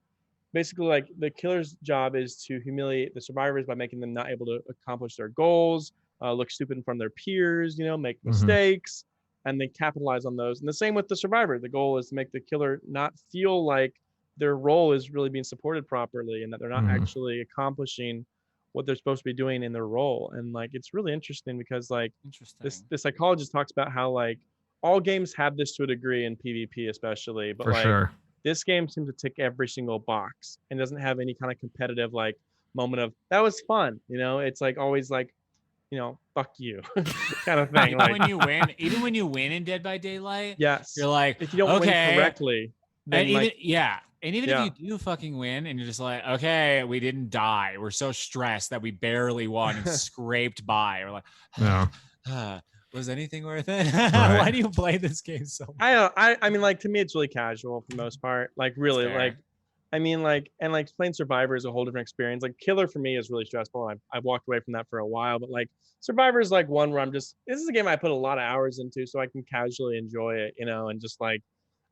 basically, like the killer's job is to humiliate the survivors by making them not able to accomplish their goals, look stupid in front of their peers, make mistakes, and they capitalize on those. And the same with the survivor. The goal is to make the killer not feel like their role is really being supported properly and that they're not actually accomplishing what they're supposed to be doing in their role. And like, it's really interesting because like the psychologist talks about how like all games have this to a degree in PvP, especially, but this game seems to tick every single box and doesn't have any kind of competitive like moment of that was fun. It's like always like, fuck you kind of thing. Even when you win in Dead by Daylight, yes, you're like, if you don't win correctly, then and even if you do fucking win and you're just like, okay, we didn't die. We're so stressed that we barely won and scraped by. We're like, was anything worth it? Why do you play this game so much? I mean, like, to me, it's really casual for the most part. Like, really, like, I mean, like, and like playing Survivor is a whole different experience. Like, Killer for me is really stressful. I've walked away from that for a while, but like Survivor is like one where this is a game I put a lot of hours into so I can casually enjoy it, and just like,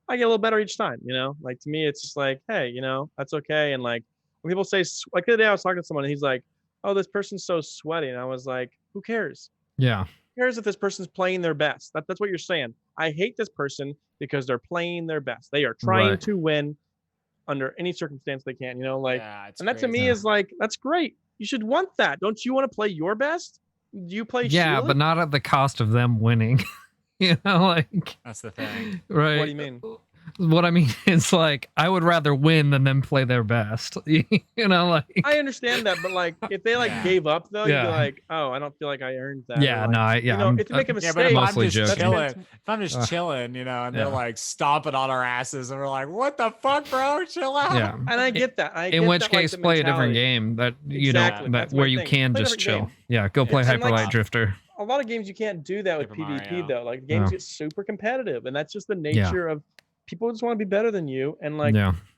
I get a little better each time, like to me, it's just like, hey, that's okay. And like when people say, like the other day I was talking to someone and he's like, oh, this person's so sweaty. And I was like, who cares? Yeah. Who cares if this person's playing their best? That's what you're saying. I hate this person because they're playing their best. They are trying to win under any circumstance they can, like, and that to me is like, that's great. You should want that. Don't you want to play your best? Do you play? Yeah, but not at the cost of them winning. Like that's the thing, right? What do you mean? What I mean is like I would rather win than them play their best. Like I understand that, but like if they like gave up though, you'd be like, oh, I don't feel like I earned that. Yeah, like, if you make a mistake, but if I'm just chilling, and they're like stomping on our asses, and we're like, what the fuck, bro? Chill out. Yeah, and I get that. In which case, play a different game that that where you can just chill. Yeah, go play Hyper Light Drifter. A lot of games you can't do that with PvP though. Like games get super competitive, and that's just the nature of people just want to be better than you, and like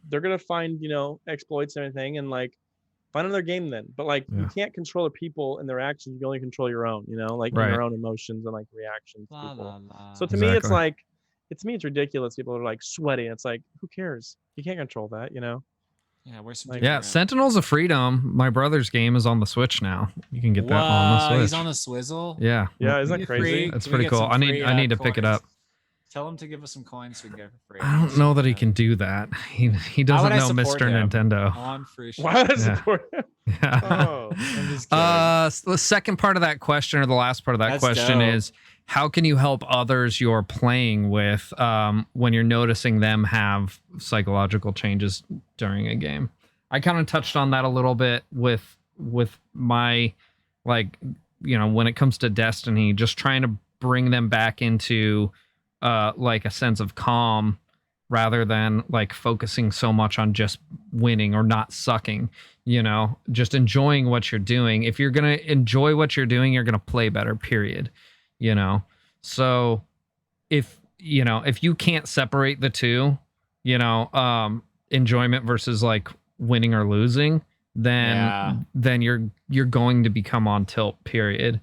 they're gonna find exploits and everything, and like find another game then. But like you can't control the people and their actions. You can only control your own. Like your own emotions and like reactions to people. So to me, it's like it's ridiculous. People are like sweating. It's like, who cares? You can't control that. Yeah, where's some like, Sentinels of Freedom. My brother's game is on the Switch now. You can get that on the Switch. He's on the Swizzle. Yeah, isn't that crazy? That's pretty cool. I need to pick it up. Tell him to give us some coins so we can get it for free. I don't know that he can do that. He doesn't know Mr. Nintendo. On free shit. Why would I support him? Oh, I'm just kidding. The second part of that question, or the last part of that question, is how can you help others you're playing with when you're noticing them have psychological changes during a game? I kind of touched on that a little bit with my, like, when it comes to Destiny, just trying to bring them back into like a sense of calm rather than like focusing so much on just winning or not sucking, just enjoying what you're doing. If you're going to enjoy what you're doing, you're going to play better, period. So if you can't separate the two, enjoyment versus like winning or losing, then you're going to become on tilt, period.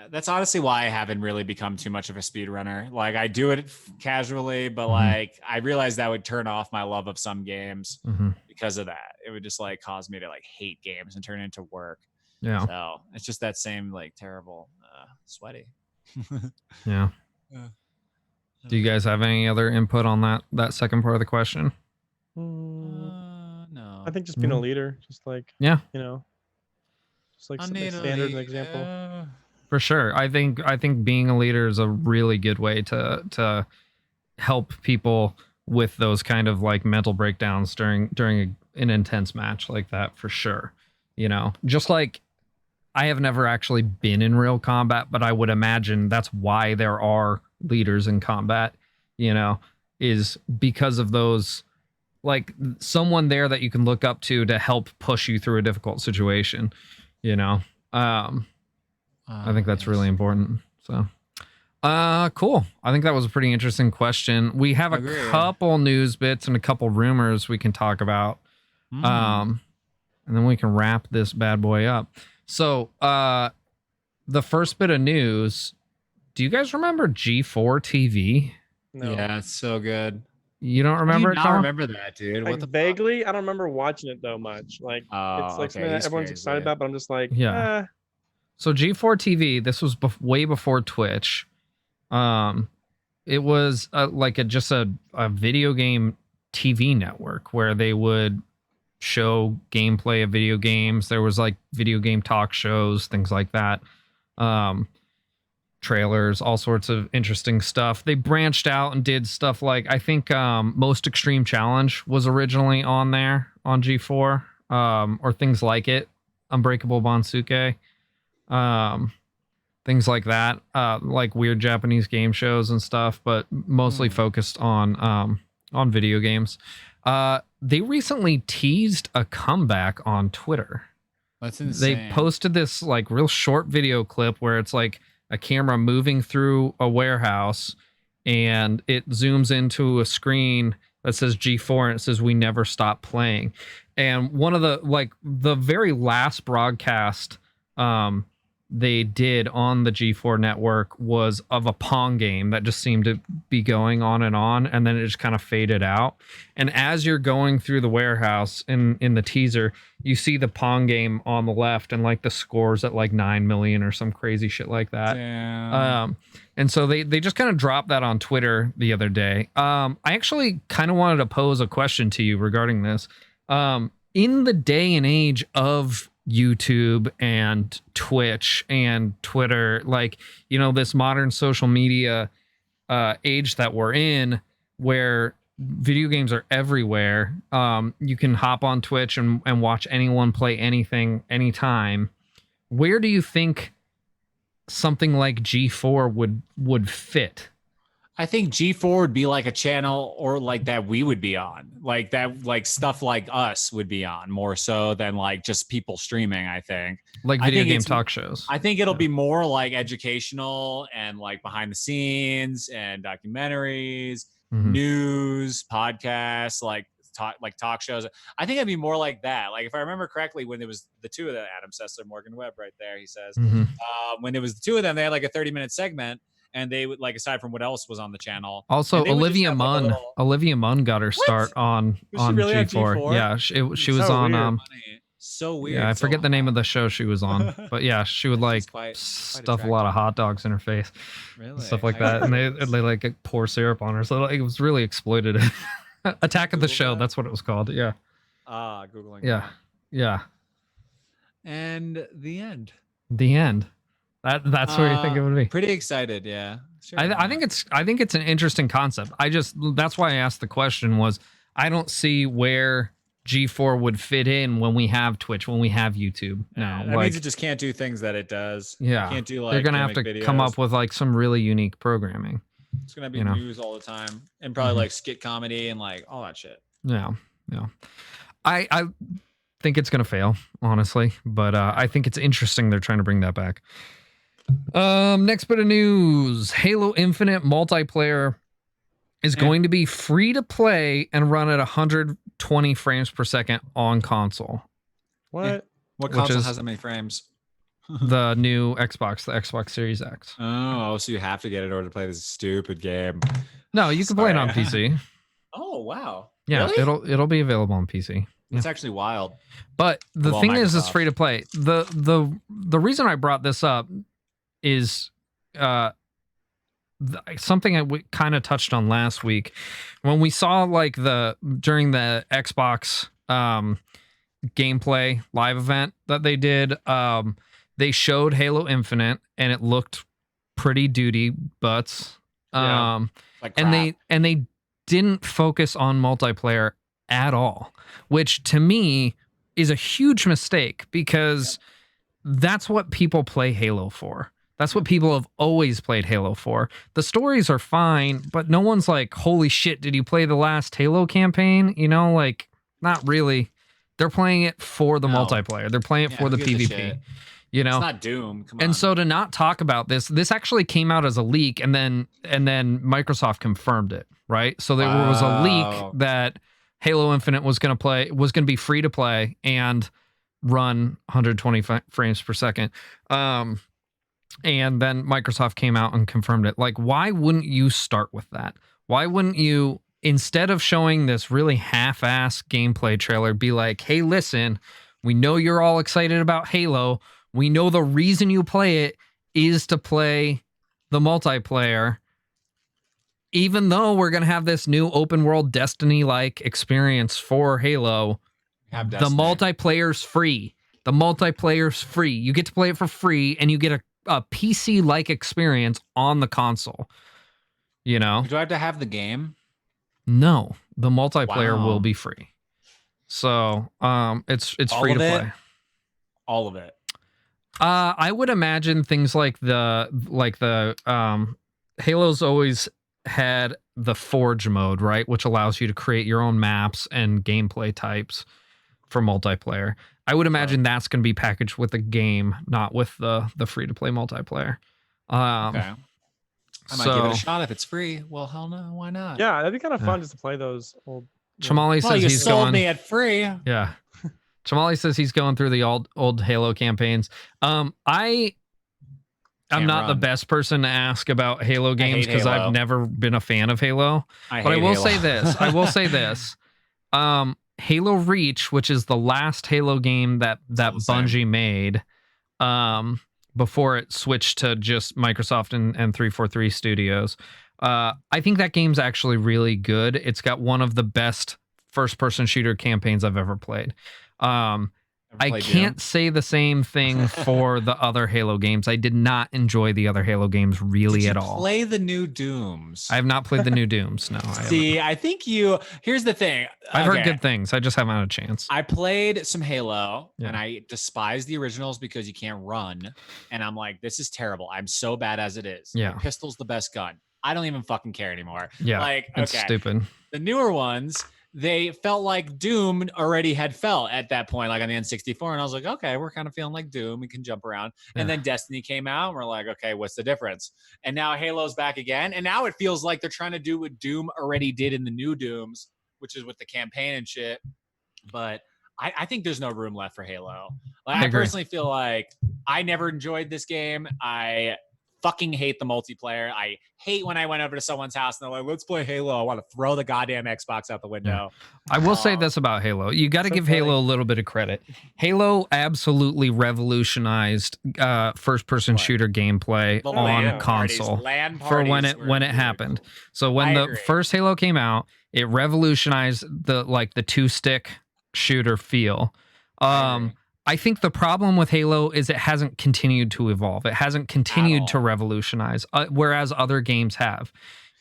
That's honestly why I haven't really become too much of a speedrunner. Like I do it casually, but like I realized that would turn off my love of some games because of that. It would just like cause me to like hate games and turn it into work. Yeah. So it's just that same like terrible sweaty. Yeah. Do you guys have any other input on that second part of the question? No. I think just being a leader, just like just like standard and example. For sure. I think being a leader is a really good way to help people with those kind of like mental breakdowns during an intense match like that, for sure. Just like I have never actually been in real combat, but I would imagine that's why there are leaders in combat, is because of those, like someone there that you can look up to help push you through a difficult situation, I think that's really important. So, cool. I think that was a pretty interesting question. We have a couple news bits and a couple rumors we can talk about. And then we can wrap this bad boy up. So, the first bit of news, do you guys remember G4 TV? No. Yeah, it's so good. You don't remember it? I don't remember that, dude. Like, vaguely, I don't remember watching it though much. Like, it's like something that everyone's excited about, but I'm just like, So G4 TV, this was way before Twitch. It was just a video game TV network where they would show gameplay of video games. There was like video game talk shows, things like that. Trailers, all sorts of interesting stuff. They branched out and did stuff like, I think Most Extreme Challenge was originally on there on G4, or things like it. Unbreakable Bansuke. Things like that, like weird Japanese game shows and stuff, but mostly focused on video games. They recently teased a comeback on Twitter. That's insane. They posted this like real short video clip where it's like a camera moving through a warehouse and it zooms into a screen that says G4 and it says "We never stop playing." And one of the very last broadcast they did on the G4 network was of a Pong game that just seemed to be going on, and then it just kind of faded out. And as you're going through the warehouse in the teaser, you see the Pong game on the left and like the scores at like 9 million or some crazy shit like that. Damn. And so they just kind of dropped that on Twitter the other day. I actually kind of wanted to pose a question to you regarding this. In the day and age of YouTube and Twitch and Twitter, like, this modern social media age that we're in, where video games are everywhere. You can hop on Twitch and watch anyone play anything, anytime. Where do you think something like G4 would fit? I think G4 would be like a channel or like that we would be on, like that, like stuff like us would be on more so than like just people streaming. I think like video game talk shows. I think it'll be more like educational and like behind the scenes and documentaries, news, podcasts, like talk shows. I think it'd be more like that. Like if I remember correctly, when there was the two of them, Adam Sessler, Morgan Webb, right there, he says, when there was the two of them, they had like a 30-minute segment. And they would like, aside from what else was on the channel. Also, Olivia Munn. Olivia Munn got her start on really G4. Yeah, she was on. Weird. So weird. Yeah, I forget the name of the show she was on, but yeah, she would like stuff a lot of hot dogs in her face, stuff like that, and they like pour syrup on her. So like, it was really exploitative. Attack of the Show. That's what it was called. Yeah. Googling. Yeah. Yeah. And the end. The end. That's where you think it would be. Pretty excited, yeah. Sure. I think it's an interesting concept. That's why I asked the question was I don't see where G4 would fit in when we have Twitch, when we have YouTube now. That means it just can't do things that it does. Yeah. It can't do like they're gonna have to videos. Come up with like some really unique programming. It's gonna be news all the time. And probably like skit comedy and like all that shit. Yeah. Yeah. I think it's gonna fail, honestly. But I think it's interesting they're trying to bring that back. Next bit of news. Halo Infinite multiplayer is going to be free to play and run at 120 frames per second on console. What? What console has that many frames? The new Xbox, the Xbox Series X. Oh, so you have to get it in order to play this stupid game. No, you can play it on PC. Oh, wow. Yeah, really? it'll be available on PC. It's actually wild. But the thing is, it's free to play. The reason I brought this up is something we kind of touched on last week when we saw like during the Xbox gameplay live event that they did. They showed Halo Infinite and it looked pretty duty butts. Like and they didn't focus on multiplayer at all, which to me is a huge mistake because that's what people play Halo for. That's what people have always played Halo for. The stories are fine, but no one's like, holy shit, did you play the last Halo campaign? You know, like, not really. They're playing it for the multiplayer. They're playing it for the PvP. You know? It's not Doom. Come on. And so to not talk about this actually came out as a leak, and then Microsoft confirmed it, right? So there was a leak that Halo Infinite was going to be free to play and run 120 frames per second. And then Microsoft came out and confirmed it. Like, why wouldn't you start with that? Why wouldn't you, instead of showing this really half-ass gameplay trailer, be like, hey, listen, we know you're all excited about Halo. We know the reason you play it is to play the multiplayer. Even though we're going to have this new open world Destiny-like experience for Halo, the multiplayer's free. The multiplayer's free. You get to play it for free, and you get a PC-like experience on the console. You know? Do I have to have the game? No, the multiplayer will be free. So, it's free to play. All of it. I would imagine things like the Halo's always had the Forge mode, right, which allows you to create your own maps and gameplay types for multiplayer. I would imagine that's going to be packaged with the game, not with the free to play multiplayer. Okay. I might give it a shot if it's free. Well, hell no, why not? Yeah, that'd be kind of fun just to play those old. Chamali says you sold me at free. Yeah. Chamali says he's going through the old Halo campaigns. I'm not the best person to ask about Halo games because I've never been a fan of Halo. But I will say this. Halo Reach, which is the last Halo game that Bungie made before it switched to just Microsoft and 343 Studios. I think that game's actually really good. It's got one of the best first-person shooter campaigns I've ever played. I can't say the same thing for the other Halo games. I did not enjoy the other Halo games really at all. Play the new Dooms. I have not played the new Dooms. No. I think here's the thing. I've heard good things. I just haven't had a chance. I played some Halo and I despise the originals because you can't run. And I'm like, this is terrible. I'm so bad as it is. Yeah. My pistol's the best gun. I don't even fucking care anymore. Yeah, like, it's okay, stupid. The newer ones, they felt like Doom already had felt at that point, like on the N64. And I was like, okay, we're kind of feeling like Doom. We can jump around. Yeah. And then Destiny came out, and we're like, okay, what's the difference? And now Halo's back again. And now it feels like they're trying to do what Doom already did in the new Dooms, which is with the campaign and shit. But I think there's no room left for Halo. Like, I personally feel like I never enjoyed this game. I fucking hate the multiplayer. I hate when I went over to someone's house and they're like, let's play Halo. I want to throw the goddamn Xbox out the window. I will say this about Halo. You got to give Halo a little bit of credit. Halo absolutely revolutionized first-person shooter gameplay on console for when it happened. Cool. So when the first Halo came out, it revolutionized the two-stick shooter feel. I think the problem with Halo is it hasn't continued to evolve. It hasn't continued to revolutionize, whereas other games have,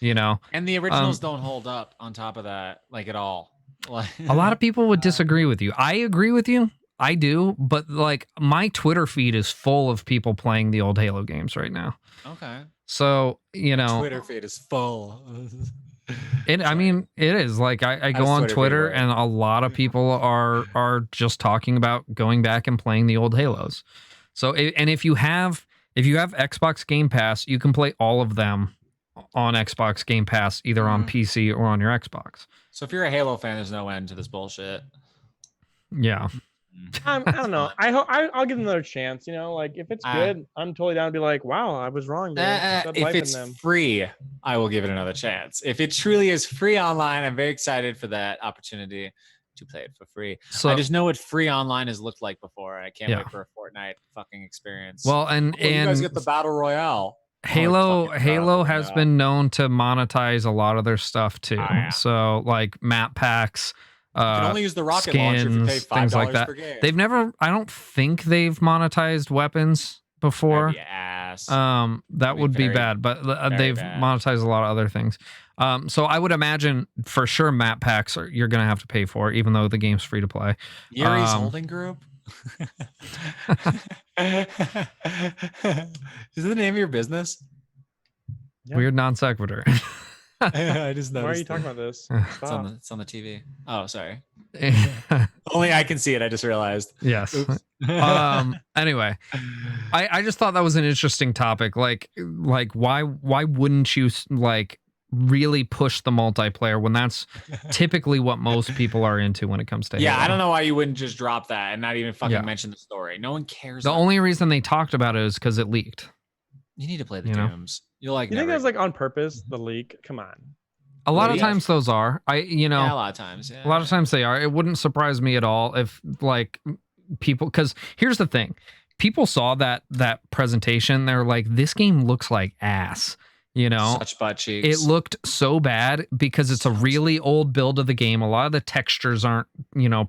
And the originals don't hold up on top of that, like, at all. A lot of people would disagree with you. I agree with you. I do. But, like, my Twitter feed is full of people playing the old Halo games right now. Okay. So, Twitter feed is full. I mean, it is like I go on Twitter and a lot of people are just talking about going back and playing the old Halos. So, and if you have Xbox Game Pass, you can play all of them on Xbox Game Pass, either on PC or on your Xbox. So if you're a Halo fan, there's no end to this bullshit. Yeah. I don't know. I'll give them another chance. Like, if it's good, I'm totally down to be like, wow, I was wrong. If it's free, I will give it another chance. If it truly is free online, I'm very excited for that opportunity to play it for free. So, I just know what free online has looked like before. I can't wait for a Fortnite fucking experience. Well, and you guys get the battle royale. Halo has been known to monetize a lot of their stuff too. So, like, map packs. You can only use the rocket launcher if you pay $5 like that. per game. They've never, I don't think they've monetized weapons before. That would be bad, but they've monetized a lot of other things. So I would imagine for sure map packs you're going to have to pay for, even though the game's free to play. Yuri's Holding Group? Is that the name of your business? Yeah. Weird non sequitur. I just noticed. Why are you talking about this? It's on the TV. Oh, sorry. Only I can see it. I just realized. Yes. Anyway, I just thought that was an interesting topic. Like why wouldn't you like really push the multiplayer when that's typically what most people are into when it comes to Halo? I don't know why you wouldn't just drop that and not even fucking mention the story. No one cares. The only reason they talked about it is because it leaked. You need to play the Dooms. You think that was like on purpose, the leak? Come on. A lot of times those are. A lot of times. Yeah. A lot of times they are. It wouldn't surprise me at all if like people, because here's the thing. People saw that presentation. They're like, this game looks like ass. Such butt cheeks. It looked so bad because it's a really old build of the game. A lot of the textures aren't,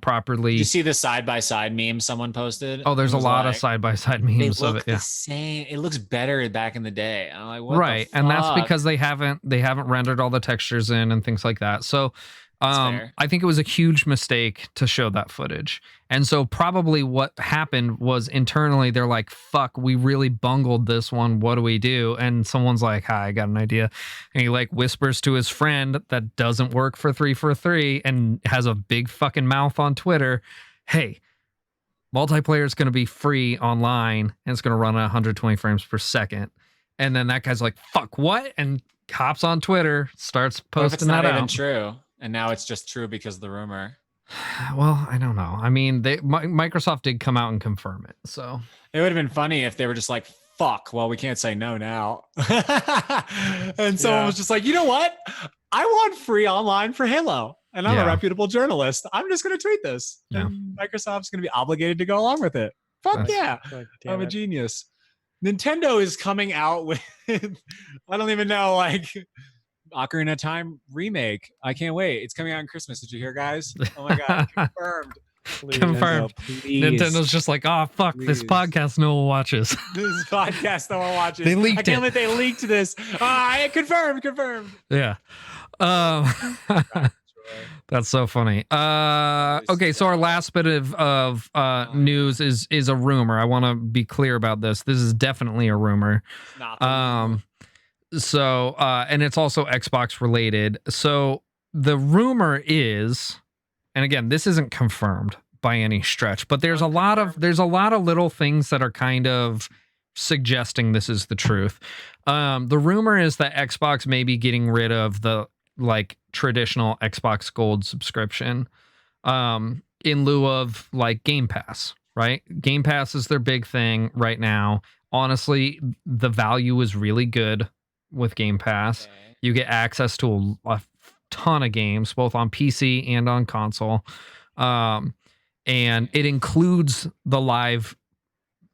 properly. Did you see the side-by-side meme someone posted? Oh, there's a lot of side-by-side memes of it. The same. It looks better back in the day. I'm like, what right, and that's because they haven't rendered all the textures in and things like that. So I think it was a huge mistake to show that footage. And so probably what happened was internally they're like, fuck, we really bungled this one. What do we do? And someone's like, hi, I got an idea. And he like whispers to his friend that doesn't work for 343 and has a big fucking mouth on Twitter. Hey, multiplayer is going to be free online and it's going to run at 120 frames per second. And then that guy's like, fuck, what? And hops on Twitter, starts posting that out. It's not even true. And now it's just true because of the rumor. Well, I don't know. I mean, Microsoft did come out and confirm it. So it would have been funny if they were just like, fuck, well, we can't say no now. And someone was just like, you know what? I want free online for Halo. And I'm a reputable journalist. I'm just going to tweet this. Yeah. And Microsoft's going to be obligated to go along with it. Fuck yeah. I'm a genius. Nintendo is coming out with, I don't even know, like, Ocarina of Time remake. I can't wait. It's coming out on Christmas. Did you hear, guys? Oh my god, confirmed. Please, confirmed. Nintendo's just like, oh fuck, this podcast no one watches. This podcast no one watches. They leaked I can't believe they leaked this. I confirmed. Yeah. That's so funny. Okay, so our last bit of news is a rumor. I want to be clear about this. This is definitely a rumor. So, and it's also Xbox related. So the rumor is, and again, this isn't confirmed by any stretch, but there's a lot of little things that are kind of suggesting this is the truth. The rumor is that Xbox may be getting rid of the like traditional Xbox Gold subscription, in lieu of like Game Pass, right? Game Pass is their big thing right now. Honestly, the value is really good with Game Pass. Okay. You get access to a ton of games, both on PC and on console. And it includes the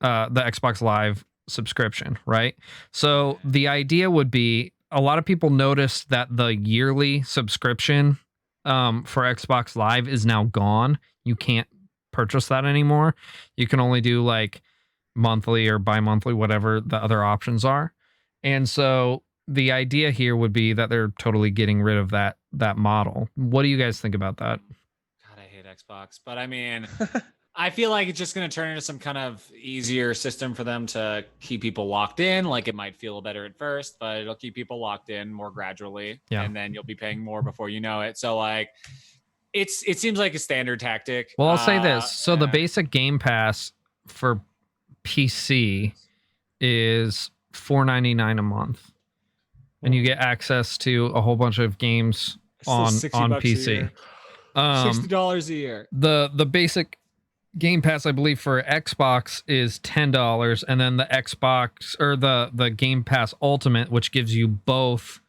Xbox Live subscription, right? So the idea would be, a lot of people noticed that the yearly subscription for Xbox Live is now gone. You can't purchase that anymore. You can only do like monthly or bi-monthly, whatever the other options are. And so the idea here would be that they're totally getting rid of that model. What do you guys think about that? God, I hate Xbox, but I mean, I feel like it's just going to turn into some kind of easier system for them to keep people locked in. Like, it might feel better at first, but it'll keep people locked in more gradually. Yeah. And then you'll be paying more before you know it. So like, it seems like a standard tactic. Well, I'll say this. So the basic Game Pass for PC is $4.99 a month. And you get access to a whole bunch of games on PC. $60 a year. The basic Game Pass, I believe, for Xbox is $10, and then the Xbox or the Game Pass Ultimate, which gives you both,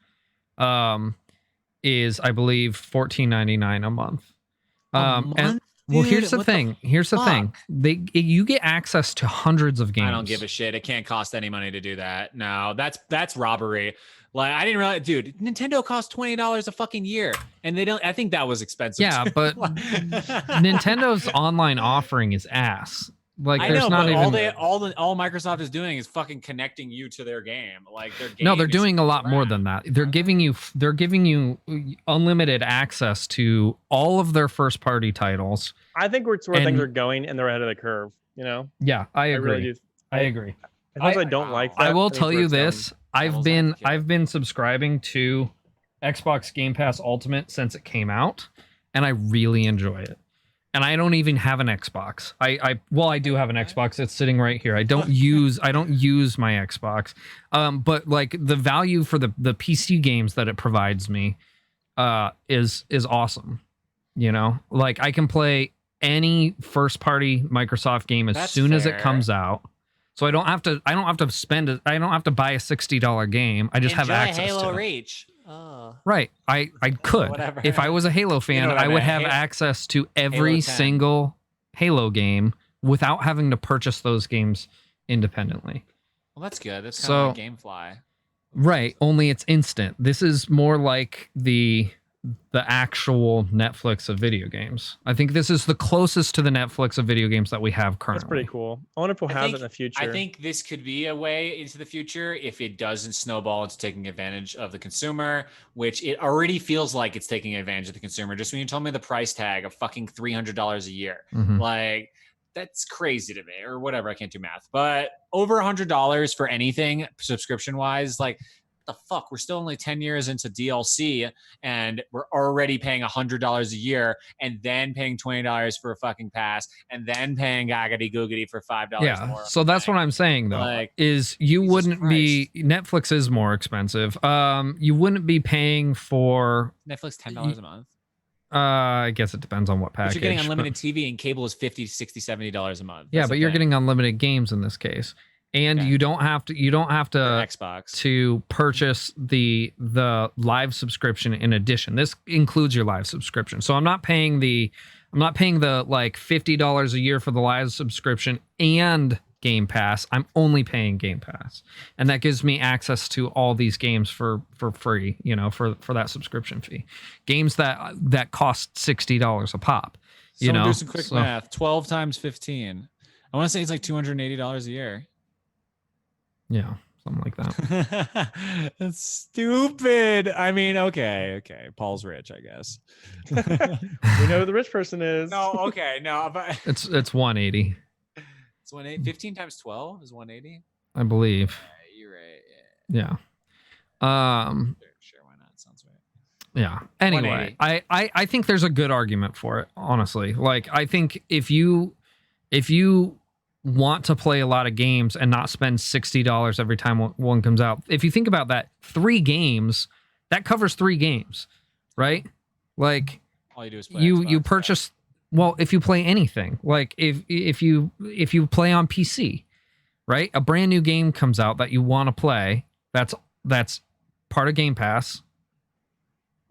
is, I believe, $14.99 a month. And well, dude, here's the thing. You get access to hundreds of games. I don't give a shit. It can't cost any money to do that. No, that's robbery. Like, I didn't realize, dude, Nintendo costs $20 a fucking year, and they don't. I think that was expensive. Yeah, but Nintendo's online offering is ass. Like, I there's know, not but even all Microsoft is doing is fucking connecting you to their game. Like, their game. No, they're doing a lot more than that. They're giving you unlimited access to all of their first party titles. I think it's where things are going, and they're ahead of the curve. You know? Yeah, I agree. I really do. I agree. As much as I don't like that, I will tell you this. I've been subscribing to Xbox Game Pass Ultimate since it came out, and I really enjoy it. And I don't even have an Xbox. I do have an Xbox. It's sitting right here. I don't use my Xbox. But like, the value for the PC games that it provides me is awesome. You know, like, I can play any first party Microsoft game as soon as it comes out. So I don't have to buy a $60 game. I just have access Halo to it. Reach. Oh. Right. I could. Whatever. If I was a Halo fan, I would have access to every single Halo game without having to purchase those games independently. Well, that's good. That's kind of like GameFly. Right. Only it's instant. This is more like the actual Netflix of video games. I think this is the closest to the Netflix of video games that we have currently. That's pretty cool. I wonder if we'll have it in the future. I think this could be a way into the future if it doesn't snowball into taking advantage of the consumer, which it already feels like it's taking advantage of the consumer. Just when you told me the price tag of fucking $300 a year, like, that's crazy to me, or whatever. I can't do math, but over $100 for anything subscription wise, like, the fuck, we're still only 10 years into DLC, and we're already paying $100 a year, and then paying $20 for a fucking pass, and then paying gaggity googity for $5 more. So that's what I'm saying, though, like, is you wouldn't be, Netflix is more expensive. You wouldn't be paying for Netflix $10 a month. I guess it depends on what package. But you're getting unlimited TV, and cable is $50, $60, $70 a month. Yeah, but you're getting unlimited games in this case. And you don't have to Xbox to purchase the live subscription in addition. This includes your live subscription. So I'm not paying the like $50 a year for the live subscription and Game Pass. I'm only paying Game Pass. And that gives me access to all these games for free, you know, for that subscription fee. Games that cost $60 a pop. Do some quick math. 12 times 15. I want to say it's like $280 a year. Yeah, something like that. That's stupid. I mean, okay. Paul's rich, I guess. We know who the rich person is. No, okay, no, but it's 180. It's 180. 15 times 12 is 180. I believe. Yeah, you're right. Yeah. Sure, why not? Sounds right. Yeah. Anyway, I think there's a good argument for it, honestly. Like, I think if you want to play a lot of games and not spend $60 every time one comes out, if you think about that, 3 games, that covers 3 games, right? Like, all you do is play you purchase. Well, if you play anything, like if you play on PC, right? A brand new game comes out that you want to play. That's part of Game Pass.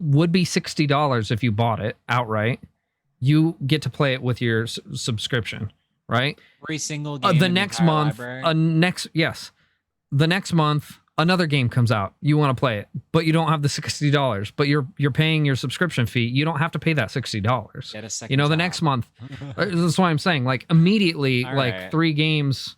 Would be $60 if you bought it outright. You get to play it with your subscription, right? Every single game. The next month, the next month, another game comes out. You want to play it, but you don't have the $60. But you're paying your subscription fee. You don't have to pay that $60. Get a second You know, the job. next month. That's why I'm saying, like, immediately, All like right. 3 games.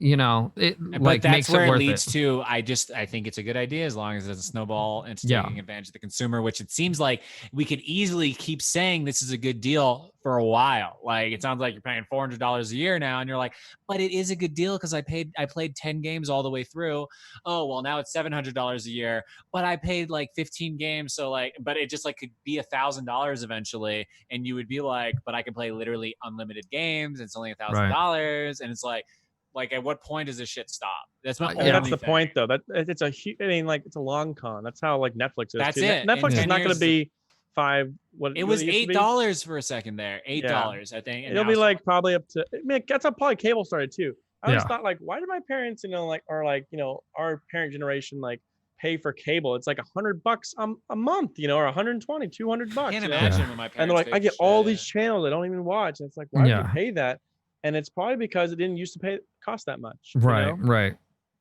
You know, it But like that's makes where it worth leads it. to. I think it's a good idea as long as it's a snowball and it's taking advantage of the consumer, which it seems like we could easily keep saying this is a good deal for a while. Like, it sounds like you're paying $400 a year now, and you're like, but it is a good deal because I played 10 games all the way through. Oh well, now it's $700 a year, but I paid like 15 games, so like, but it just like could be $1,000 eventually, and you would be like, but I can play literally unlimited games. It's only $1,000, and it's like at what point does this shit stop? That's my only That's the thing. point, though. That it's a I mean, like, it's a long con. That's how like Netflix is. That's too. it. Netflix In is 10 not going years, to be $5. It was $8 for a second there. $8, I think. And It'll now be it's like probably up to. I mean, that's how probably cable started too. I always Yeah. thought, like, why did my parents, our parent generation, like, pay for cable? It's like $100 a month, or 120, $200. I can't you know? imagine when my parents. And they're like, paid I for get all shit. these channels I don't even watch. And it's like, why do you Yeah. pay that? And it's probably because it didn't used to cost that much. Right.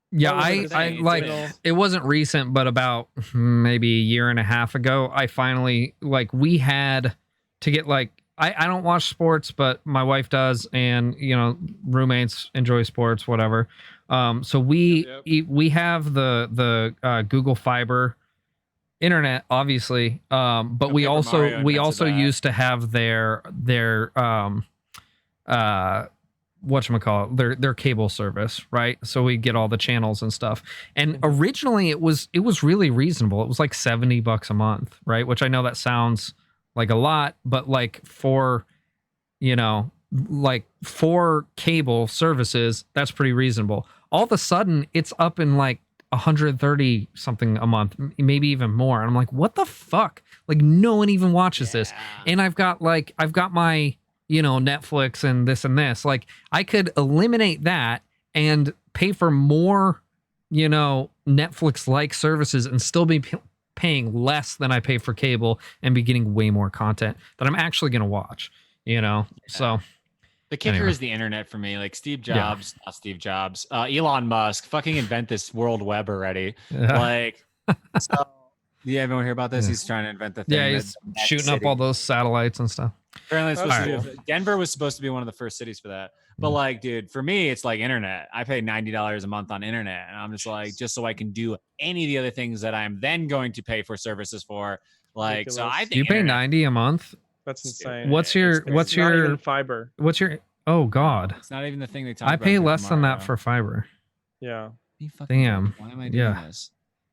Yeah, What was I it saying? like, it wasn't recent, but about maybe a year and a half ago, I finally, like, we had to get, like, I don't watch sports, but my wife does, and roommates enjoy sports, whatever. So we have the Google Fiber internet, obviously, but we Paper also Mario invented that. used to have their whatchamacallit, their cable service, right? So we get all the channels and stuff. And originally it was really reasonable. It was like $70 a month, right? Which I know that sounds like a lot, but like for cable services, that's pretty reasonable. All of a sudden it's up in like 130 something a month, maybe even more. And I'm like, what the fuck? Like, no one even watches this. And I've got my Netflix and this. Like, I could eliminate that and pay for more, Netflix like services and still be paying less than I pay for cable and be getting way more content that I'm actually going to watch, So the kicker anyway. is the internet for me. Like not Steve Jobs, Elon Musk, fucking invent this World Web already. Like, so, yeah, everyone hear about this? Yeah. He's trying to invent the thing. Yeah, he's shooting up all those satellites and stuff. Apparently, Denver was supposed to be one of the first cities for that. But like, dude, for me, it's like internet. I pay $90 a month on internet, and I'm just like, just so I can do any of the other things that I'm then going to pay for services for. Like, so I think you pay internet, $90 a month. That's insane. What's your Not even fiber? Oh God, it's not even the thing they talk I about. pay for less than tomorrow. that for fiber. Yeah. Damn. Why am I doing Yeah. this?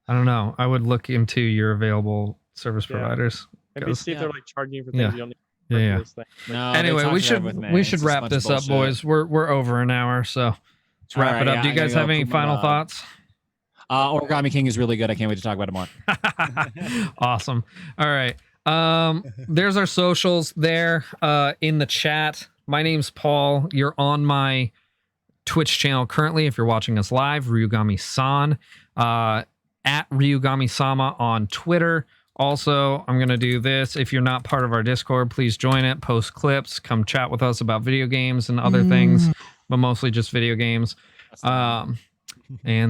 I don't know. I would look into your available service Yeah. providers. Maybe see if they're like charging you for things Yeah. you don't need. Yeah. This thing. No, they Anyway, talked we it should out with me. we It's should just a wrap bunch of this up, bullshit. boys. We're over an hour, so let's wrap All it right, up. Do you yeah, guys I gotta have go any put my final mom. thoughts? Origami King is really good. I can't wait to talk about it more. Awesome. All right. There's our socials there in the chat. My name's Paul. You're on my Twitch channel currently. If you're watching us live, Ryugami-san, at Ryugami-sama on Twitter. Also, I'm going to do this. If you're not part of our Discord, please join it. Post clips. Come chat with us about video games and other things, but mostly just video games. And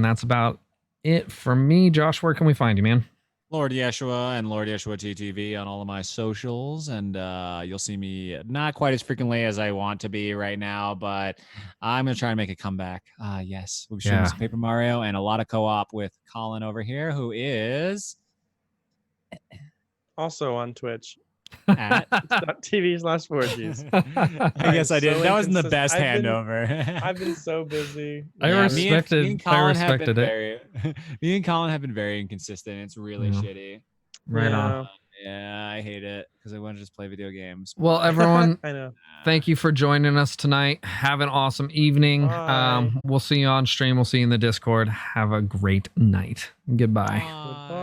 that's about it for me. Josh, where can we find you, man? Lord Yeshua and Lord Yeshua TTV on all of my socials, and you'll see me not quite as frequently as I want to be right now, but I'm gonna try and make a comeback. Yes, we'll be shooting some Paper Mario and a lot of co-op with Colin over here, who is Also on Twitch. TV/4Gs. I guess I did. so That wasn't the inconsistent. best I've been- handover. I've been so busy. I Yeah, respected. Me and I Colin have respected been it. very. Me and Colin have been very inconsistent. It's really Yeah. shitty. Right on. Yeah. Yeah, I hate it because I want to just play video games. Well, everyone, I know. thank you for joining us tonight. Have an awesome evening. Bye. We'll see you on stream. We'll see you in the Discord. Have a great night. Goodbye. Bye. Goodbye.